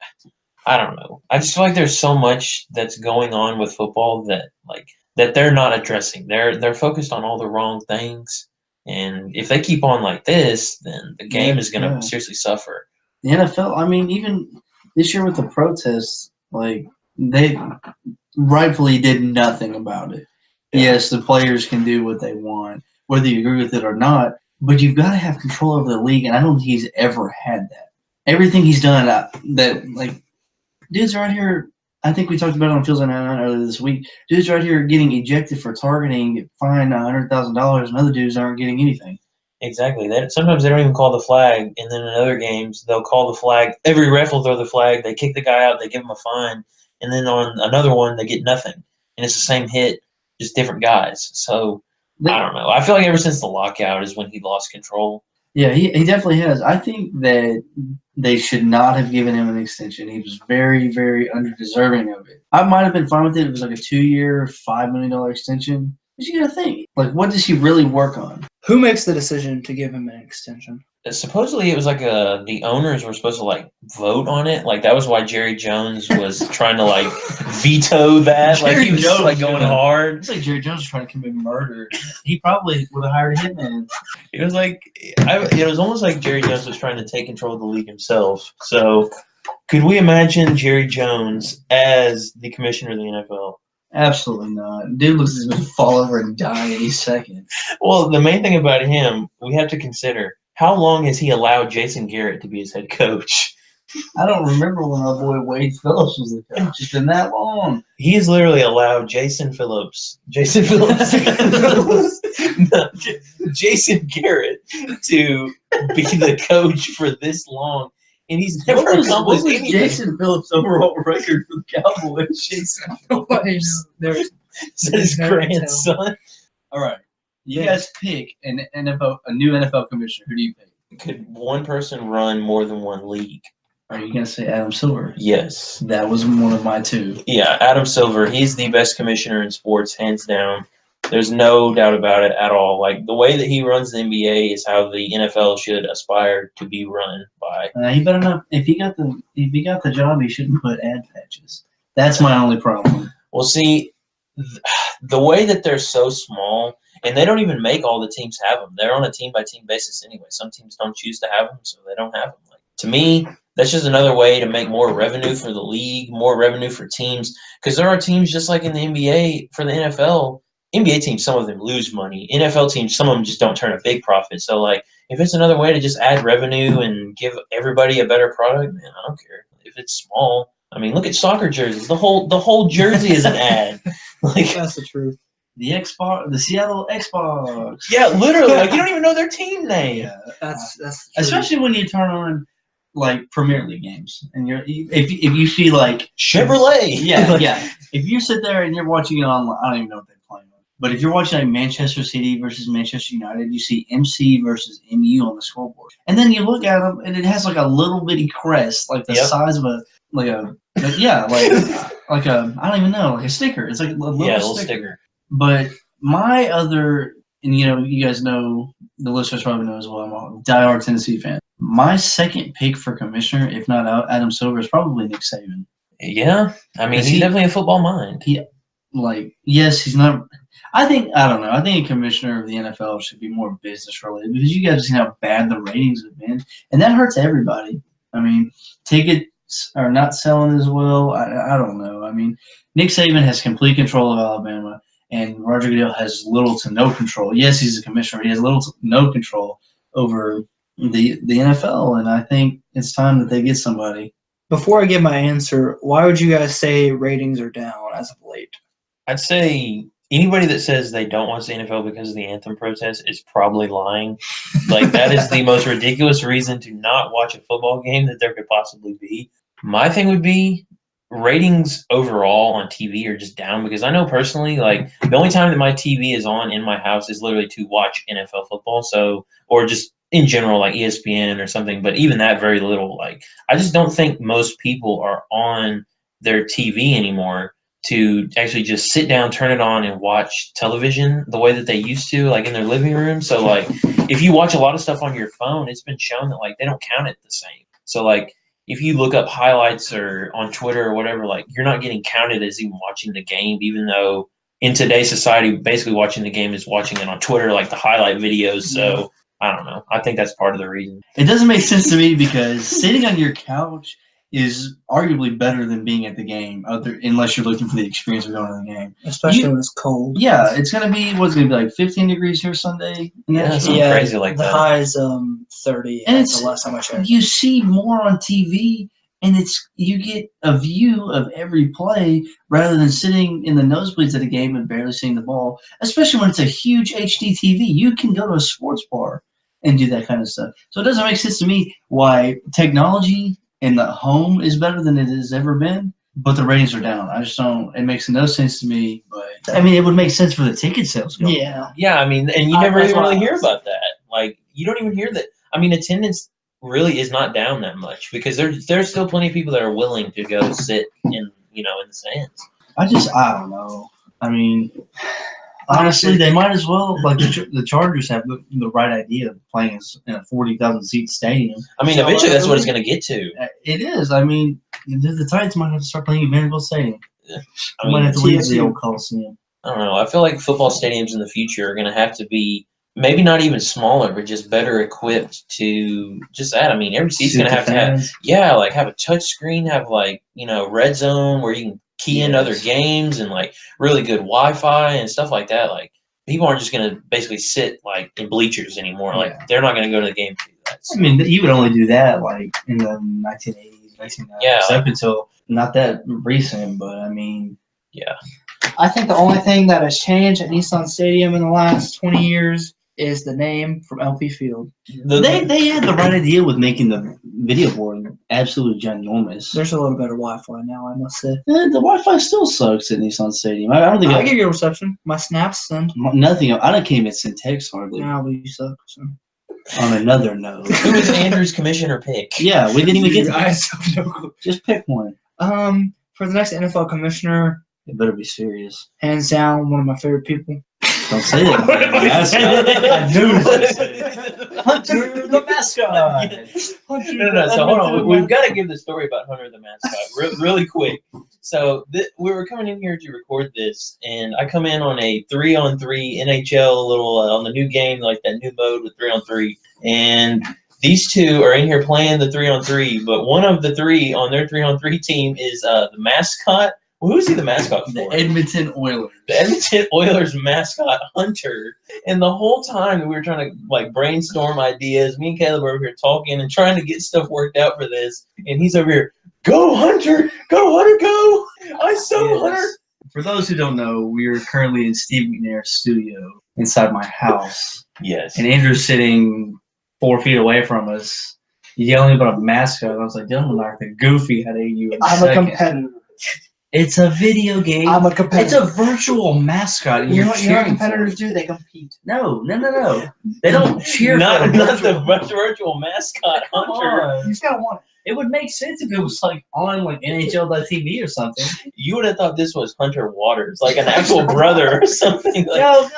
I don't know. I just feel like there's so much that's going on with football that like that they're not addressing. They're focused on all the wrong things, and if they keep on like this, then the game is going to seriously suffer. The NFL, I mean, even this year with the protests, like they rightfully did nothing about it. Yeah. Yes, the players can do what they want, whether you agree with it or not, but you've got to have control over the league, and I don't think he's ever had that. Everything he's done, that like dudes right here, I think we talked about it on Fields on 99 earlier this week. Dudes right here getting ejected for targeting, get fined $100,000, and other dudes aren't getting anything. Exactly. Sometimes they don't even call the flag, and then in other games they'll call the flag. Every ref will throw the flag. They kick the guy out. They give him a fine, and then on another one they get nothing, and it's the same hit, just different guys. So I don't know. I feel like ever since the lockout is when he lost control. Yeah, he definitely has. I think that they should not have given him an extension. He was very, very underdeserving of it. I might have been fine with it if it was like a 2-year, $5 million extension. But you got to think, like, what does he really work on? Who makes the decision to give him an extension? Supposedly it was like the owners were supposed to like vote on it. Like that was why Jerry Jones was trying to like veto that. Like he was just like going hard. It's like Jerry Jones was trying to commit murder. He probably would have hired a hitman. It was like it was almost like Jerry Jones was trying to take control of the league himself. So could we imagine Jerry Jones as the commissioner of the NFL? Absolutely not. Dude looks as if he's fall over and die any second. Well, the main thing about him, we have to consider, how long has he allowed Jason Garrett to be his head coach? I don't remember when our boy Wade Phillips was the coach. It's been that long. He has literally allowed Jason Jason Garrett to be the coach for this long. And he's never accomplished anything. Jason Phillips' overall record for the Cowboys? Jason Phillips. Is that his grandson? All right. You guys pick a new NFL commissioner. Who do you pick? Could one person run more than one league? Are you going to say Adam Silver? Yes. That was one of my two. Yeah, Adam Silver. He's the best commissioner in sports, hands down. There's no doubt about it at all. Like, the way that he runs the NBA is how the NFL should aspire to be run by. He better not. If he got the job, he shouldn't put ad patches. That's my only problem. Well, see, the way that they're so small, and they don't even make all the teams have them. They're on a team-by-team basis anyway. Some teams don't choose to have them, so they don't have them. Like, to me, that's just another way to make more revenue for the league, more revenue for teams. Because there are teams just like in the NBA, for the NFL, NBA teams, some of them lose money. NFL teams, some of them just don't turn a big profit. So, like, if it's another way to just add revenue and give everybody a better product, man, I don't care. If it's small, I mean, look at soccer jerseys. The whole jersey is an ad. Like, that's the truth. The Seattle Xbox. Yeah, literally. Like, you don't even know their team name. Yeah, that's especially when you turn on like Premier League games, and if you see like Chevrolet. Yeah. If you sit there and you're watching it online, I don't even know what they're playing on. But if you're watching like Manchester City versus Manchester United, you see MC versus MU on the scoreboard, and then you look at them, and it has like a little bitty crest, like the size of a I don't even know, like a sticker. It's like a little sticker. But my other, and you guys know, the listeners probably know as well, I'm a diehard Tennessee fan. My second pick for commissioner, if not Adam Silver, is probably Nick Saban. Yeah, I mean, he's definitely a football mind. Yes, he's not. I don't know. I think a commissioner of the NFL should be more business related, because you guys have seen how bad the ratings have been, and that hurts everybody. I mean, tickets are not selling as well. I don't know. I mean, Nick Saban has complete control of Alabama, and Roger Goodell has little to no control. Yes, he's a commissioner. He has little to no control over the NFL, and I think it's time that they get somebody. Before I give my answer, why would you guys say ratings are down as of late? I'd say anybody that says they don't watch the NFL because of the anthem protest is probably lying. Like, that is the most ridiculous reason to not watch a football game that there could possibly be. My thing would be ratings overall on TV are just down, because I know personally, like, the only time that my TV is on in my house is literally to watch NFL football. So, or just in general, like ESPN or something, but even that, very little. Like, I just don't think most people are on their TV anymore to actually just sit down, turn it on, and watch television the way that they used to, like in their living room. So, like, if you watch a lot of stuff on your phone, it's been shown that, like, they don't count it the same. So, like, if you look up highlights or on Twitter or whatever, like, you're not getting counted as even watching the game, even though in today's society, basically watching the game is watching it on Twitter, like the highlight videos. So I don't know. I think that's part of the reason. It doesn't make sense to me because sitting on your couch is arguably better than being at the game, unless you're looking for the experience of going to the game. Especially when it's cold. Yeah, it's gonna be like 15 degrees here Sunday. Yeah, something crazy like the that. high is 30. And That's the last time I checked. You see more on TV, and you get a view of every play rather than sitting in the nosebleeds of the game and barely seeing the ball. Especially when it's a huge HD TV, you can go to a sports bar and do that kind of stuff. So it doesn't make sense to me why technology in the home is better than it has ever been, but the ratings are down. I just don't. It makes no sense to me. But I mean, it would make sense for the ticket sales going. Yeah. I mean, and you never even really hear about that. Like, you don't even hear that. I mean, attendance really is not down that much because there's still plenty of people that are willing to go sit in the stands. I don't know. I mean, honestly, they might as well. Like the Chargers have the right idea of playing in a 40,000 seat stadium. I mean, eventually that's what it's going to get to. It is. I mean, the Titans might have to start playing at Vanderbilt Stadium. I mean, might have to leave the old Coliseum. I don't know. I feel like football stadiums in the future are going to have to be maybe not even smaller, but just better equipped to just that. I mean, every seat's going to have have a touch screen, have red zone where you can key in other games and really good Wi-Fi and stuff like that. Like, people aren't just going to basically sit in bleachers anymore. Yeah. Like, they're not going to go to the game to do that. So. I mean, you would only do that in the 1980s, 1990s, up until not that recent. But I mean, I think the only thing that has changed at Nissan Stadium in the last 20 years is the name from LP Field. They had the right idea with making the video board absolutely ginormous. There's a little better Wi-Fi now, I must say. The Wi-Fi still sucks at Nissan Stadium. I don't think I get your reception. My snaps send. Nothing. I can't even send text hardly. No, we suck. So. On another note, who is Andrew's commissioner pick? Yeah, we didn't even get. I have no clue. Just pick one. For the next NFL commissioner, it better be serious. Hands down, one of my favorite people. Don't say that. I knew Hunter the mascot. No. So hold on. We've got to give the story about Hunter the mascot really quick. So we were coming in here to record this, and I come in on a 3-on-3 NHL little on the new game, like that new mode with 3-on-3, and these two are in here playing the 3-on-3. But one of the three on their 3-on-3 team is the mascot. Well, who's he the mascot for? The Edmonton Oilers. The Edmonton Oilers mascot, Hunter. And the whole time we were trying to brainstorm ideas, me and Caleb were over here talking and trying to get stuff worked out for this. And he's over here, go Hunter, go! I saw Hunter. For those who don't know, we are currently in Steve McNair's studio inside my house. Yes. And Andrew's sitting 4 feet away from us, yelling about a mascot. I was like, "Dylan will knock the goofy out of you." I'm a competitor. It's a video game. I'm a competitor. It's a virtual mascot. You know what competitors do? They compete. No. They don't cheer. Not the virtual mascot, Hunter. You just gotta want it. It would make sense if it was on NHL.TV or something. You would have thought this was Hunter Waters, like an actual brother or something. No.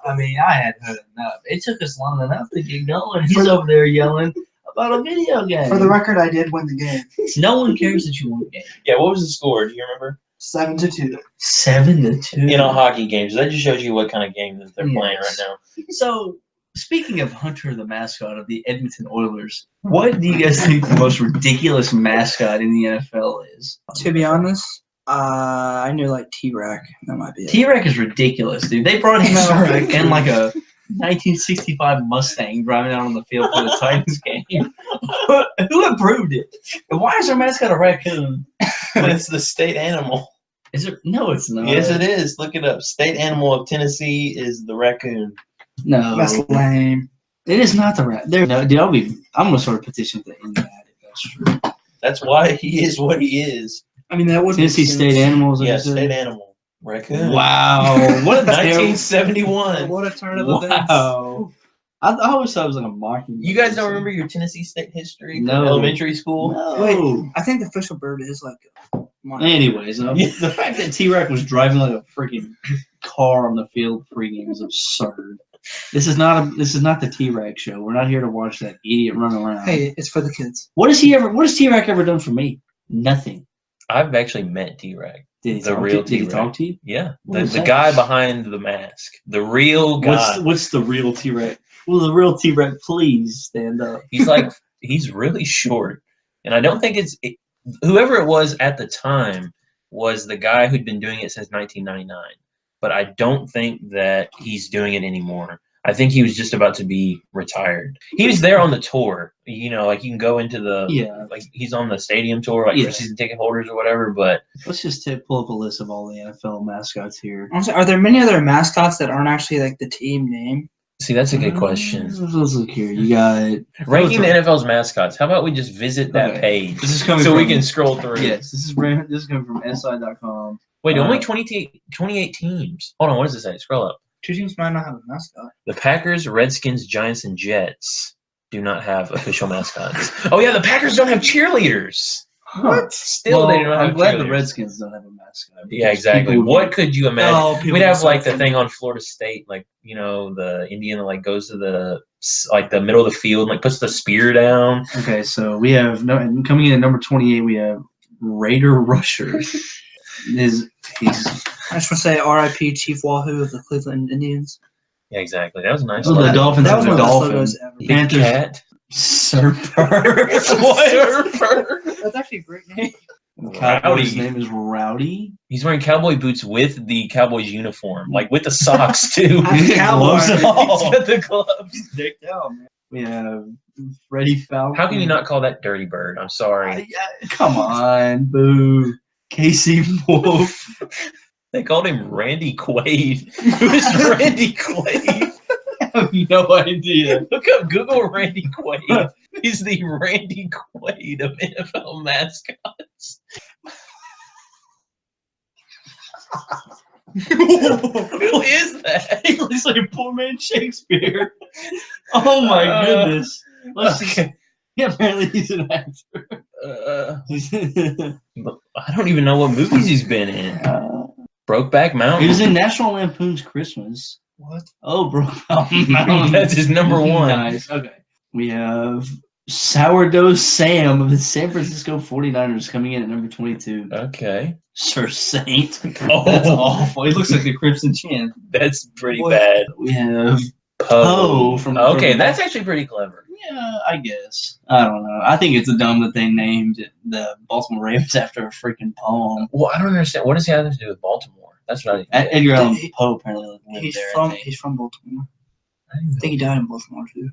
I mean, I had heard enough. It took us long enough to get going. He's over there yelling about a video game. For the record, I did win the game. No one cares that you won the game. Yeah, what was the score? Do you remember? 7-2. 7-2. In all hockey games. That just shows you what kind of game that they're playing right now. So, speaking of Hunter, the mascot of the Edmonton Oilers, what do you guys think the most ridiculous mascot in the NFL is? To be honest, I knew T-Rack. That might be it. T-Rack is ridiculous, dude. They brought him out in a 1965 Mustang driving out on the field for the Titans game. Who approved it? And why is their mascot a raccoon? It's the state animal. Is it? No, it's not. Yes, it is. Look it up. State animal of Tennessee is the raccoon. No, that's lame. It is not the raccoon. No, dude, I'm gonna start a petition to end that if that's true. That's why he is what he is. I mean, that would Tennessee state animals. Yeah, state animal. Raccoon. Wow. What a 1971. What a turn of events. Wow. I always thought it was like a mocking. You guys don't remember your Tennessee state history from No. elementary school? No. Wait, I think the official bird is Anyways, the fact that T-Rack was driving like a freaking car on the field pregame is absurd. This is not the T-Rack show. We're not here to watch that idiot run around. Hey, it's for the kids. What has T-Rack ever done for me? Nothing. I've actually met T-Rack. Did he The talk real to, did he T-Rex. talk to you? Yeah, What the was that? guy behind the mask, the real guy. What's the real T-Rex? Will the real T-Rex please stand up? He's really short, and I don't think whoever it was at the time was the guy who'd been doing it since 1999. But I don't think that he's doing it anymore. I think he was just about to be retired. He was there on the tour. Like you can go into like he's on the stadium tour, like for season ticket holders or whatever. But Let's just pull up a list of all the NFL mascots here. Are there many other mascots that aren't actually like the team name? see, that's a good question. Let's look here. You got Ranking the NFL's mascots. How about we just visit that Okay. page This is coming so we from- can scroll through? Yes, this is coming from SI.com. Wait, only 28 teams. Hold on, what does it say? Scroll up. 2 teams might not have a mascot. The Packers, Redskins, Giants, and Jets do not have official mascots. Oh yeah, the Packers don't have cheerleaders. What? Still, they don't have I'm glad the cheerleaders. Redskins don't have a mascot. Yeah, because exactly. people What would- could you imagine? Oh, people We'd have would like so the thing on Florida State, like the Indian that like goes to the middle of the field, and like puts the spear down. Okay, so we have coming in at number 28. We have Raider Rusher. He's I just want to say R.I.P. Chief Wahoo of the Cleveland Indians. Yeah, exactly. That was a nice. Oh, the logo. Dolphins That have was a one of the best dolphin. logos ever. Big Panthers. cat. Surfer. Surfer. That's actually a great name. Cowboy's Rowdy. name is Rowdy. He's wearing cowboy boots with the Cowboys uniform, like with the socks too. That's He's got gloves Cowboy. and all. He's got the gloves. He's decked out, man. We have Freddie Falcon. How can you not call that Dirty Bird? I'm sorry. Come on, boo. Casey Wolf. They called him Randy Quaid. Who's Randy Quaid? I have no idea. Look up Google Randy Quaid. He's the Randy Quaid of NFL mascots. Who is that? He looks like a poor man Shakespeare. Oh my goodness. Let's just, Okay. yeah, apparently he's an actor. I don't even know what movies he's been in. Brokeback Mountain. He was in National Lampoon's Christmas. What? Oh, Brokeback Mountain. That's his number one. Nice. Okay. We have Sourdough Sam of the San Francisco 49ers coming in at number 22. Okay. Sir Saint. Oh. That's awful. He looks like the Crimson Chin. That's pretty What? bad. We have Poe. from Okay, that's actually pretty clever. Yeah, I guess. I don't know. I think it's dumb that they named the Baltimore Ravens after a freaking poem. Well, I don't understand. What does he have to do with Baltimore? That's what I didn't get. Edgar Allan He- Poe apparently lived He's there. I from think. Baltimore. I think he died in Baltimore too.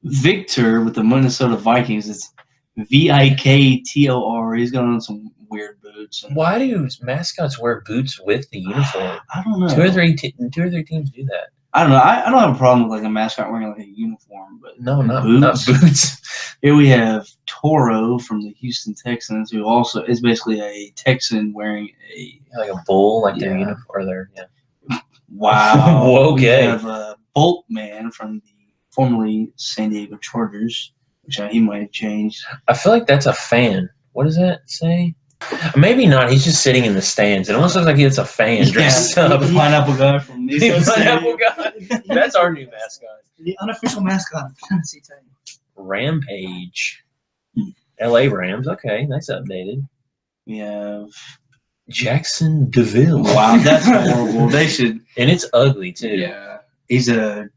Victor with the Minnesota Vikings. It's Viktor. He's got on some weird boots. And, Why do mascots wear boots with the uniform? I don't know. Two or three teams do that. I don't know. I don't have a problem with like a mascot wearing like a uniform, but No, not Boots? boots. here we have Toro from the Houston Texans, who also is basically a Texan wearing a Like a bull, like their Yeah. uniform, or their wow. Whoa, We okay. have Boltman from the formerly San Diego Chargers, which he might have changed. I feel like that's a fan. What does that say? Maybe not. He's just sitting in the stands. It almost looks like it's a fan dressed up. The pineapple guy from The Nissan pineapple Stadium. guy. That's our new mascot. The unofficial mascot of Tennessee Titans. Rampage. L.A. Rams. Okay, that's updated. We have Jackson DeVille. wow, that's horrible. They should. And it's ugly too. Yeah, he's a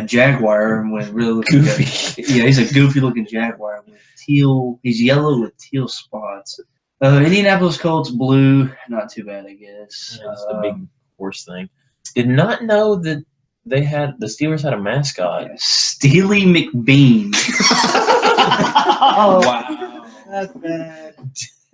jaguar with really looking Goofy. Yeah, he's a goofy looking jaguar with teal. He's yellow with teal spots. Indianapolis Colts blue, not too bad, I guess. That's the big horse thing. Did not know that the Steelers had a mascot. Steely McBean. Oh, Wow. that's bad.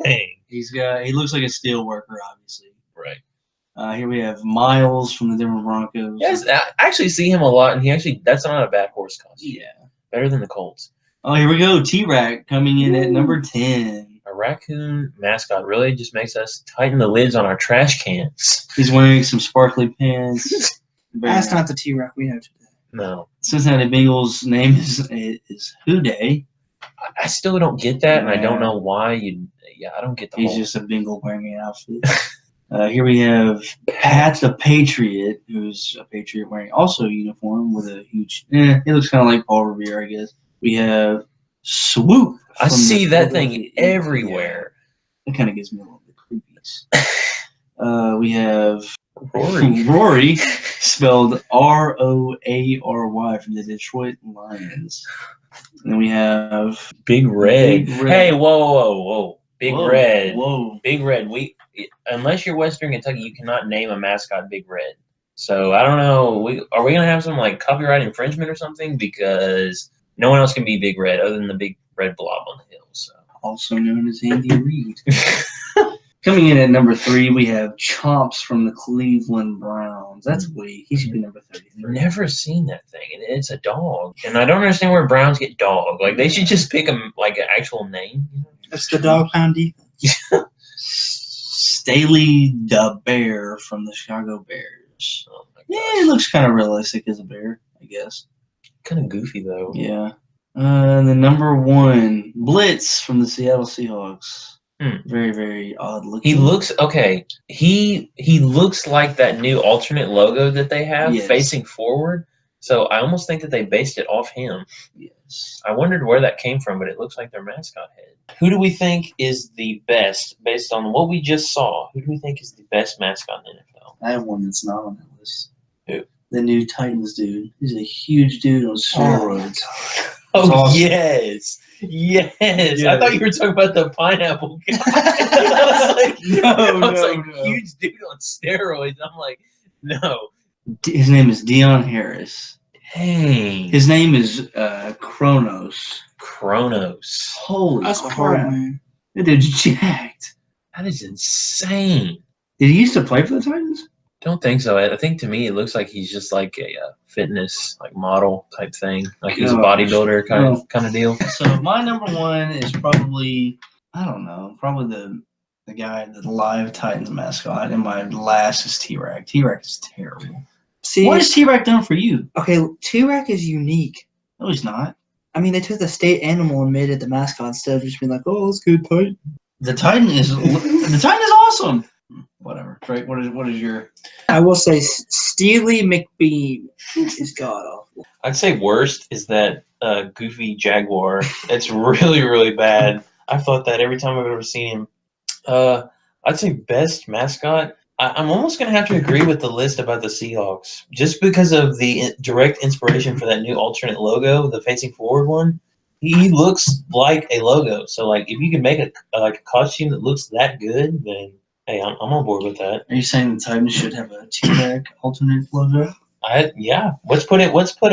Dang. He looks like a steel worker, obviously. Right. Here we have Miles from the Denver Broncos. Yes, I actually see him a lot, and that's not a bad horse costume. Yeah. Better than the Colts. Oh, here we go. T-Rack coming in at number 10. A raccoon mascot really just makes us tighten the lids on our trash cans. He's wearing some sparkly pants. That's not the T-Rex we know today. No. Cincinnati Bengals' name is Houday. I still don't get that, and I don't Yeah. know why you. Yeah, I don't get the He's whole. just a Bengal wearing an outfit. Here we have Pat the Patriot, who's a Patriot wearing also a uniform with a huge. He looks kind of like Paul Revere, I guess. We have Swoop. I from see the that thing Philadelphia- everywhere. Yeah, it kind of gives me a little bit creepies. we have Rory. Rory, spelled Roary from the Detroit Lions. And we have Big Red. Big Red. Hey, whoa. Big Whoa, Red. Whoa. Big Red. Unless you're Western Kentucky, you cannot name a mascot Big Red. So I don't know. Are we gonna have some like copyright infringement or something? Because no one else can be Big Red other than the big red blob on the hill. So Also known as Andy Reid. Coming in at number 3, we have Chomps from the Cleveland Browns. That's weak. He should be number 33. never seen that thing, and it's a dog. And I don't understand where Browns get dog. Like they should just pick them like an actual name. That's the dog pound defense. Staley the Bear from the Chicago Bears. Oh my Yeah, gosh. it looks kind of realistic as a bear, I guess. Kind of goofy though. Yeah. The number 1, Blitz from the Seattle Seahawks. Very, very odd looking. He looks okay. He looks like that new alternate logo that they have Yes. facing forward. So I almost think that they based it off him. Yes. I wondered where that came from, but it looks like their mascot head. Who do we think is the best based on what we just saw? Who do we think is the best mascot in the NFL? I have one that's not on that list. Who? The new Titans dude. He's a huge dude on steroids. Oh, awesome. yes. I thought you were talking about the pineapple guy. I was like, No. huge dude on steroids. I'm like, no. His name is Dion Harris. Dang. His name is Kronos. Kronos. Holy That's a hard crap. man. That dude's jacked. That is insane. Did he used to play for the Titans? Don't think so. I think to me it looks like he's just like a fitness like model type thing. Like he's a Gosh. bodybuilder kind of deal. So my number 1 is probably, I don't know, probably the guy, the live Titans mascot, and my last is T-Rack. T-Rack is terrible. See, What has T-Rack done for you? okay, T-Rack is unique. No, he's not. I mean, they took the state animal and made it the mascot instead of just being like, oh, let's go Titan. The Titan is awesome. Whatever. Drake, what is your? I will say Steely McBean is god awful. I'd say worst is that goofy jaguar. It's really, really bad. I've thought that every time I've ever seen him. I'd say best mascot. I'm almost going to have to agree with the list about the Seahawks. Just because of the direct inspiration for that new alternate logo, the facing forward one. He looks like a logo. So, like, if you can make a costume that looks that good, then, hey, I'm on board with that. Are you saying the Titans should have a T-Rack alternate logo? Yeah. Let's put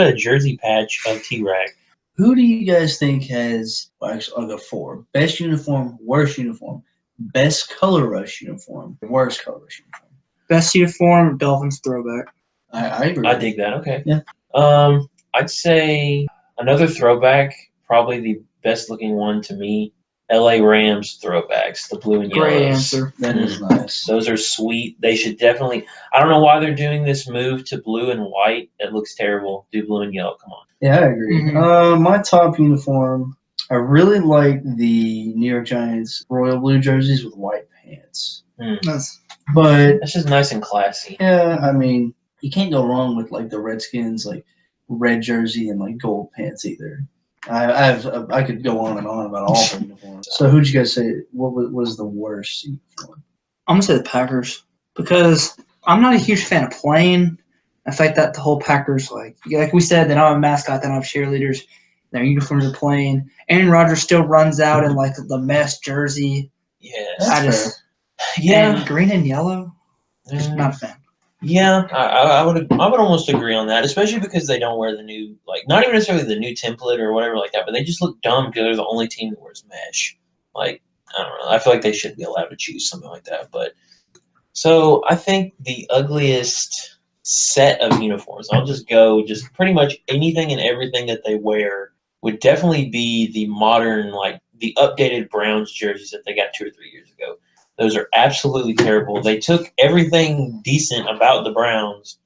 a jersey patch of T-Rack. Who do you guys think has? Well, actually, I'll go 4. Best uniform, worst uniform, best color rush uniform, worst color rush uniform. Best uniform, Dolphins throwback. I agree. I dig that. Okay. Yeah. I'd say another throwback, probably the best looking one to me. LA Rams throwbacks, the blue and yellows. Great answer. That is nice. Those are sweet. They should definitely. I don't know why they're doing this move to blue and white. It looks terrible. Do blue and yellow. Come on. Yeah, I agree. Mhm. My top uniform, I really like the New York Giants royal blue jerseys with white pants. That's But That's just nice and classy. yeah, I mean, you can't go wrong with like the Redskins, like red jersey and like gold pants either. I could go on and on about all the uniforms. So who'd you guys say? What was the worst uniform? I'm gonna say the Packers because I'm not a huge fan of playing. In fact, that the whole Packers like we said, they don't have a mascot, they don't have cheerleaders. Their uniforms are plain. Aaron Rodgers still runs out in like the mesh jersey. Yes. That's And green and yellow. Just Mm. not a fan. Yeah, I would almost agree on that, especially because they don't wear the new, like, not even necessarily the new template or whatever like that, but they just look dumb because they're the only team that wears mesh. Like, I don't know. I feel like they should be allowed to choose something like that. But so I think the ugliest set of uniforms, I'll just go just pretty much anything and everything that they wear would definitely be the modern, like the updated Browns jerseys that they got 2 or 3 years ago. Those are absolutely terrible. They took everything decent about the Browns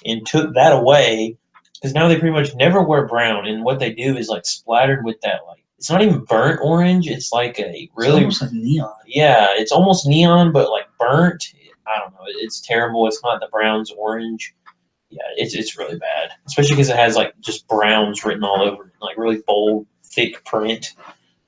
and took that away because now they pretty much never wear brown. And what they do is like splattered with that, like, it's not even burnt orange. It's like a really, almost like neon. yeah, it's almost neon, but like burnt. I don't know. It's terrible. It's not the Browns orange. Yeah, it's really bad, especially because it has like just Browns written all over it, like really bold, thick print.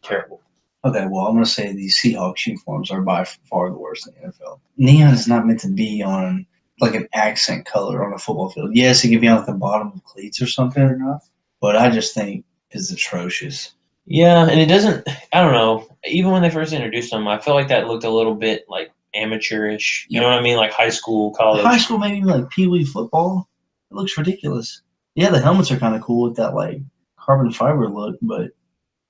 Terrible. Okay, well, I'm going to say these Seahawks uniforms are by far the worst in the NFL. Neon is not meant to be on like an accent color on a football field. Yes, it could be on like the bottom of cleats or something, enough. but I just think it's atrocious. Yeah, and it doesn't. I don't know. Even when they first introduced them, I felt like that looked a little bit like amateurish. You know what I mean? Like high school, college. High school, maybe like Pee Wee football. It looks ridiculous. Yeah, the helmets are kind of cool with that like carbon fiber look, but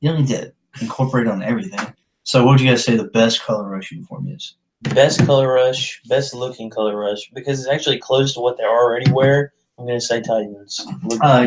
you don't need to incorporate on everything. So, what would you guys say the best color rush uniform is? Best color rush, best looking color rush, because it's actually close to what they already wear. I'm gonna say Titans.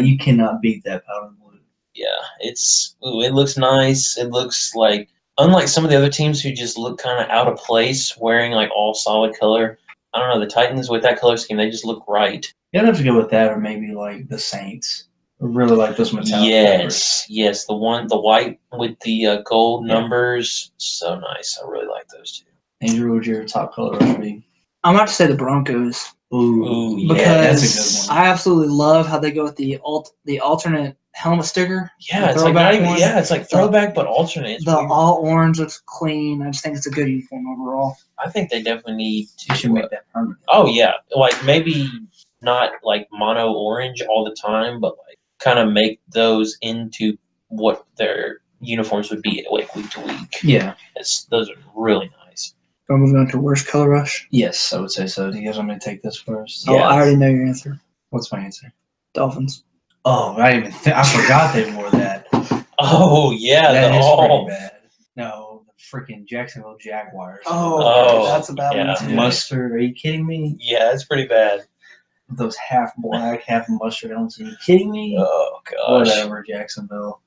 You cannot beat that powder blue. Yeah, it looks nice. It looks like, unlike some of the other teams who just look kind of out of place wearing like all solid color. I don't know, the Titans with that color scheme, they just look right. You'd have to go with that, or maybe like the Saints. I really like those metallic colors. Yes, the white with the gold numbers, so nice. I really like those two. Andrew, would your top color rush be? I'm about to say the Broncos. Ooh, yeah, Because that's a good one. I absolutely love how they go with the alternate helmet sticker. Yeah, the it's like not even, one. yeah, it's like throwback but alternate. It's The weird. all orange looks clean. I just think it's a good uniform overall. I think they definitely need You to should make that permanent. Oh yeah, like maybe not like mono orange all the time, but like kind of make those into what their uniforms would be like week to week. Yeah. Those are really nice. So I'm moving on to worst color rush. Yes, I would say so. Do you guys want me to take this first? Oh, I already know your answer. What's my answer? Dolphins. Oh, I forgot they wore that. Oh yeah, That is all pretty bad. No, the freaking Jacksonville Jaguars. Oh, that's a bad yeah. one too. Mustard. Are you kidding me? yeah, it's pretty bad. Those half black, half mustard helmets. Are you kidding me? Oh gosh, Whatever, Jacksonville.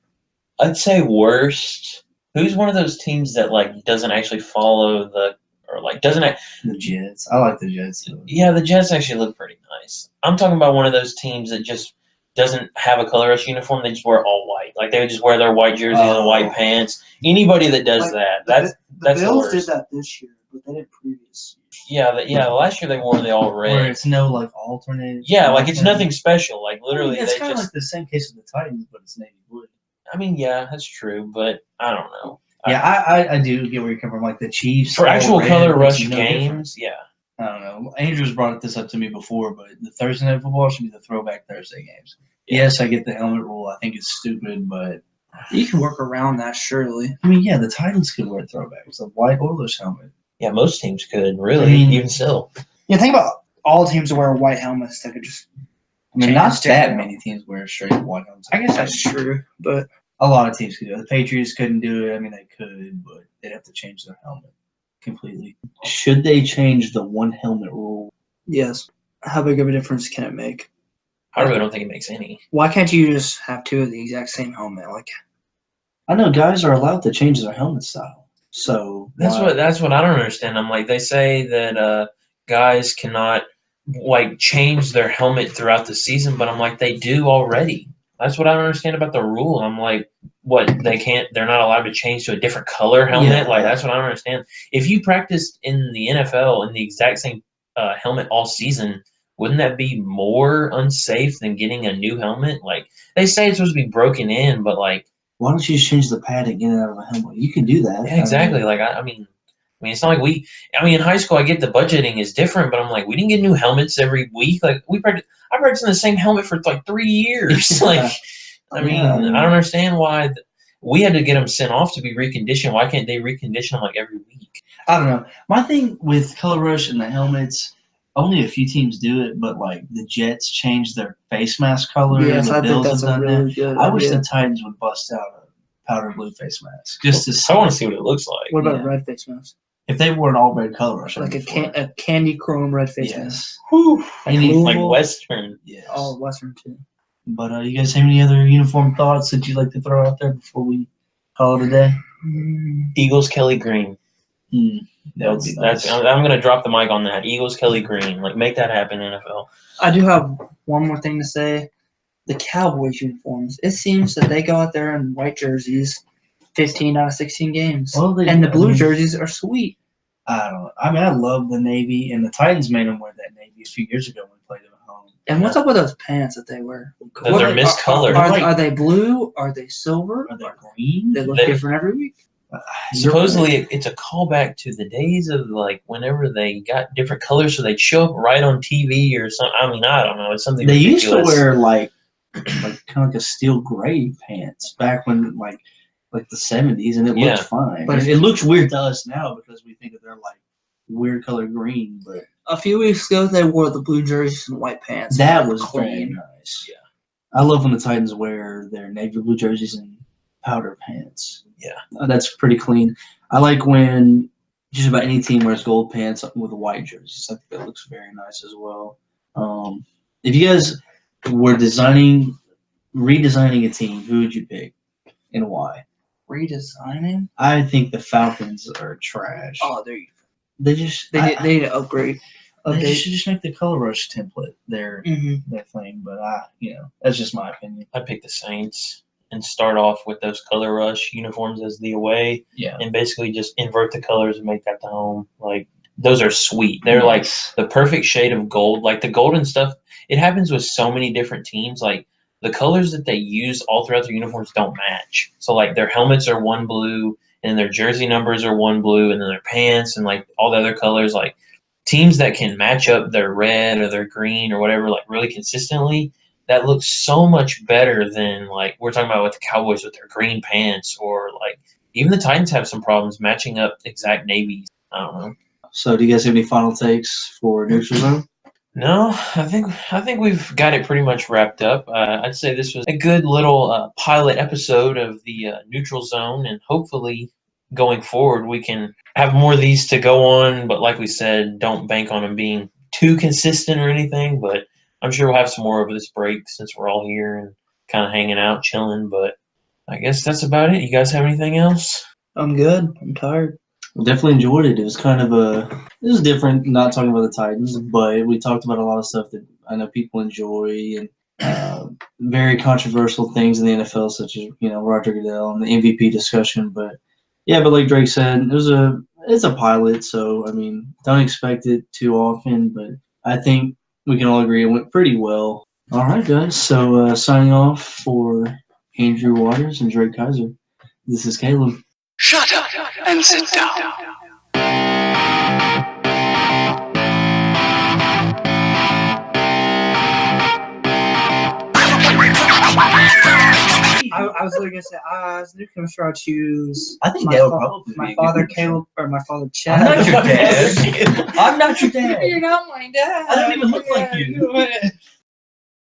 I'd say worst. Who's one of those teams that like doesn't actually follow the or like doesn't The Jets. I like the Jets. Though. Yeah, the Jets actually look pretty nice. I'm talking about one of those teams that just doesn't have a color rush uniform. They just wear all white. Like they would just wear their white jersey and white pants. Anybody that does Like, that, The that's the Bills worst. did that this year, but they didn't previous. Yeah. Last year they wore the all Where red. it's no like alternate. Yeah, like it's nothing special. Like literally, It's they kind of just. like the same case with the Titans, but it's navy blue. I mean, yeah, that's true, but I don't know. Yeah, I do get where you're coming from. Like the Chiefs For actual all red, color it's rush no games, different. yeah. I don't know. Andrew's brought this up to me before, but the Thursday night football should be the throwback Thursday games. Yeah. Yes, I get the helmet rule. I think it's stupid, but You can work around that, surely. I mean, yeah, the Titans could wear throwbacks, a white Oilers helmet. Yeah, most teams could, really, I mean- even still. Yeah, think about all teams that wear white helmets that could just. I mean, Change not the sticker that out. many teams wear straight white helmets. I guess that's true, but A lot of teams could do it. The Patriots couldn't do it. I mean, they could, but they'd have to change their helmet completely. Should they change the one helmet rule? yes. How big of a difference can it make? I really don't think it makes any. Why can't you just have two of the exact same helmet? Like, I know guys are allowed to change their helmet style. So That's what I don't understand. I'm like, they say that guys cannot like change their helmet throughout the season, but I'm like, they do already. That's what I don't understand about the rule. I'm like, what, they're not allowed to change to a different color helmet? Yeah. Like, that's what I don't understand. If you practiced in the NFL in the exact same helmet all season, wouldn't that be more unsafe than getting a new helmet? Like, they say it's supposed to be broken in, but like, why don't you just change the padding in and out of a helmet? You can do that. yeah, exactly. Like, I mean, it's not like in high school, I get the budgeting is different, but I'm like, we didn't get new helmets every week. Like, I practiced in the same helmet for like 3 years. Like, I mean, I don't understand why we had to get them sent off to be reconditioned. Why can't they recondition them like every week? I don't know. My thing with Color Rush and the helmets, only a few teams do it, but like the Jets changed their face mask color. yes, the I think Bills that's have a done really that. good I wish idea. the Titans would bust out a powder blue face mask just to I want to see what it looks like. What about yeah. a red face mask? If they wore an all red Color Rush, Like I'd be for it. a candy chrome red face mask. Yes. Whew. Like Any- Like Louisville? Western. Yes. Oh, Western too. But you guys have any other uniform thoughts that you'd like to throw out there before we call it a day? Eagles Kelly Green. That would be nice. I'm going to drop the mic on that. Eagles Kelly Green. Like, make that happen, NFL. I do have one more thing to say. The Cowboys uniforms. It seems that they go out there in white jerseys 15 out of 16 games. Well, they and the do. blue jerseys are sweet. I don't know. I mean, I love the Navy, and the Titans made them wear that Navy a few years ago when we played them at home. And what's up with those pants that they wear? They're miscolored. Are they blue? Are they silver? Are they green? They look They- different every week. Supposedly, it's a callback to the days of like whenever they got different colors, so they'd show up right on TV or something. I mean, I don't know. It's something They ridiculous. used to wear like kind of like a steel gray pants back when like the 70s, and it Yeah. looked fine. But it looks weird to us now because we think that they're like weird color green. But A few weeks ago, they wore the blue jerseys and white pants. that was very clean. nice. Yeah. I love when the Titans wear their navy blue jerseys and powder pants. Yeah. That's pretty clean. I like when just about any team wears gold pants with white jerseys. I think that looks very nice as well. If you guys were redesigning a team, who would you pick and why? Redesigning? I think the Falcons are trash. Oh, They just they need to upgrade. They should just make the color rush template their thing. But that's just my opinion. I'd pick the Saints and start off with those color rush uniforms as the away, and basically just invert the colors and make that the home. Like those are sweet. They're like the perfect shade of gold. Like the golden stuff. It happens with so many different teams. Like the colors that they use all throughout their uniforms don't match. So like their helmets are one blue, and their jersey numbers are one blue, and then their pants and like all the other colors. Like teams that can match up their red or their green or whatever like really consistently, that looks so much better than like we're talking about with the Cowboys with their green pants, or like even the Titans have some problems matching up exact navies. I don't know. So, do you guys have any final takes for Neutral Zone? No, I think we've got it pretty much wrapped up. I'd say this was a good little pilot episode of the Neutral Zone, and hopefully going forward we can have more of these to go on. But like we said, don't bank on them being too consistent or anything. But I'm sure we'll have some more over this break since we're all here and kind of hanging out, chilling. But I guess that's about it. You guys have anything else? I'm good. I'm tired. Definitely enjoyed it. It was kind of it was different, not talking about the Titans, but we talked about a lot of stuff that I know people enjoy, and very controversial things in the NFL, such as Roger Goodell and the MVP discussion. But like Drake said, it's a pilot, so I mean, don't expect it too often. But I think we can all agree it went pretty well. All right, guys. So signing off for Andrew Waters and Drake Kizer. This is Caleb. Shut up and sit down. I was literally gonna say, as a new chemistry, I'll choose. I think that would probably my be a father good Caleb or my father Chad. I'm not your dad. I'm not your dad. You're not my dad. I don't even look like you.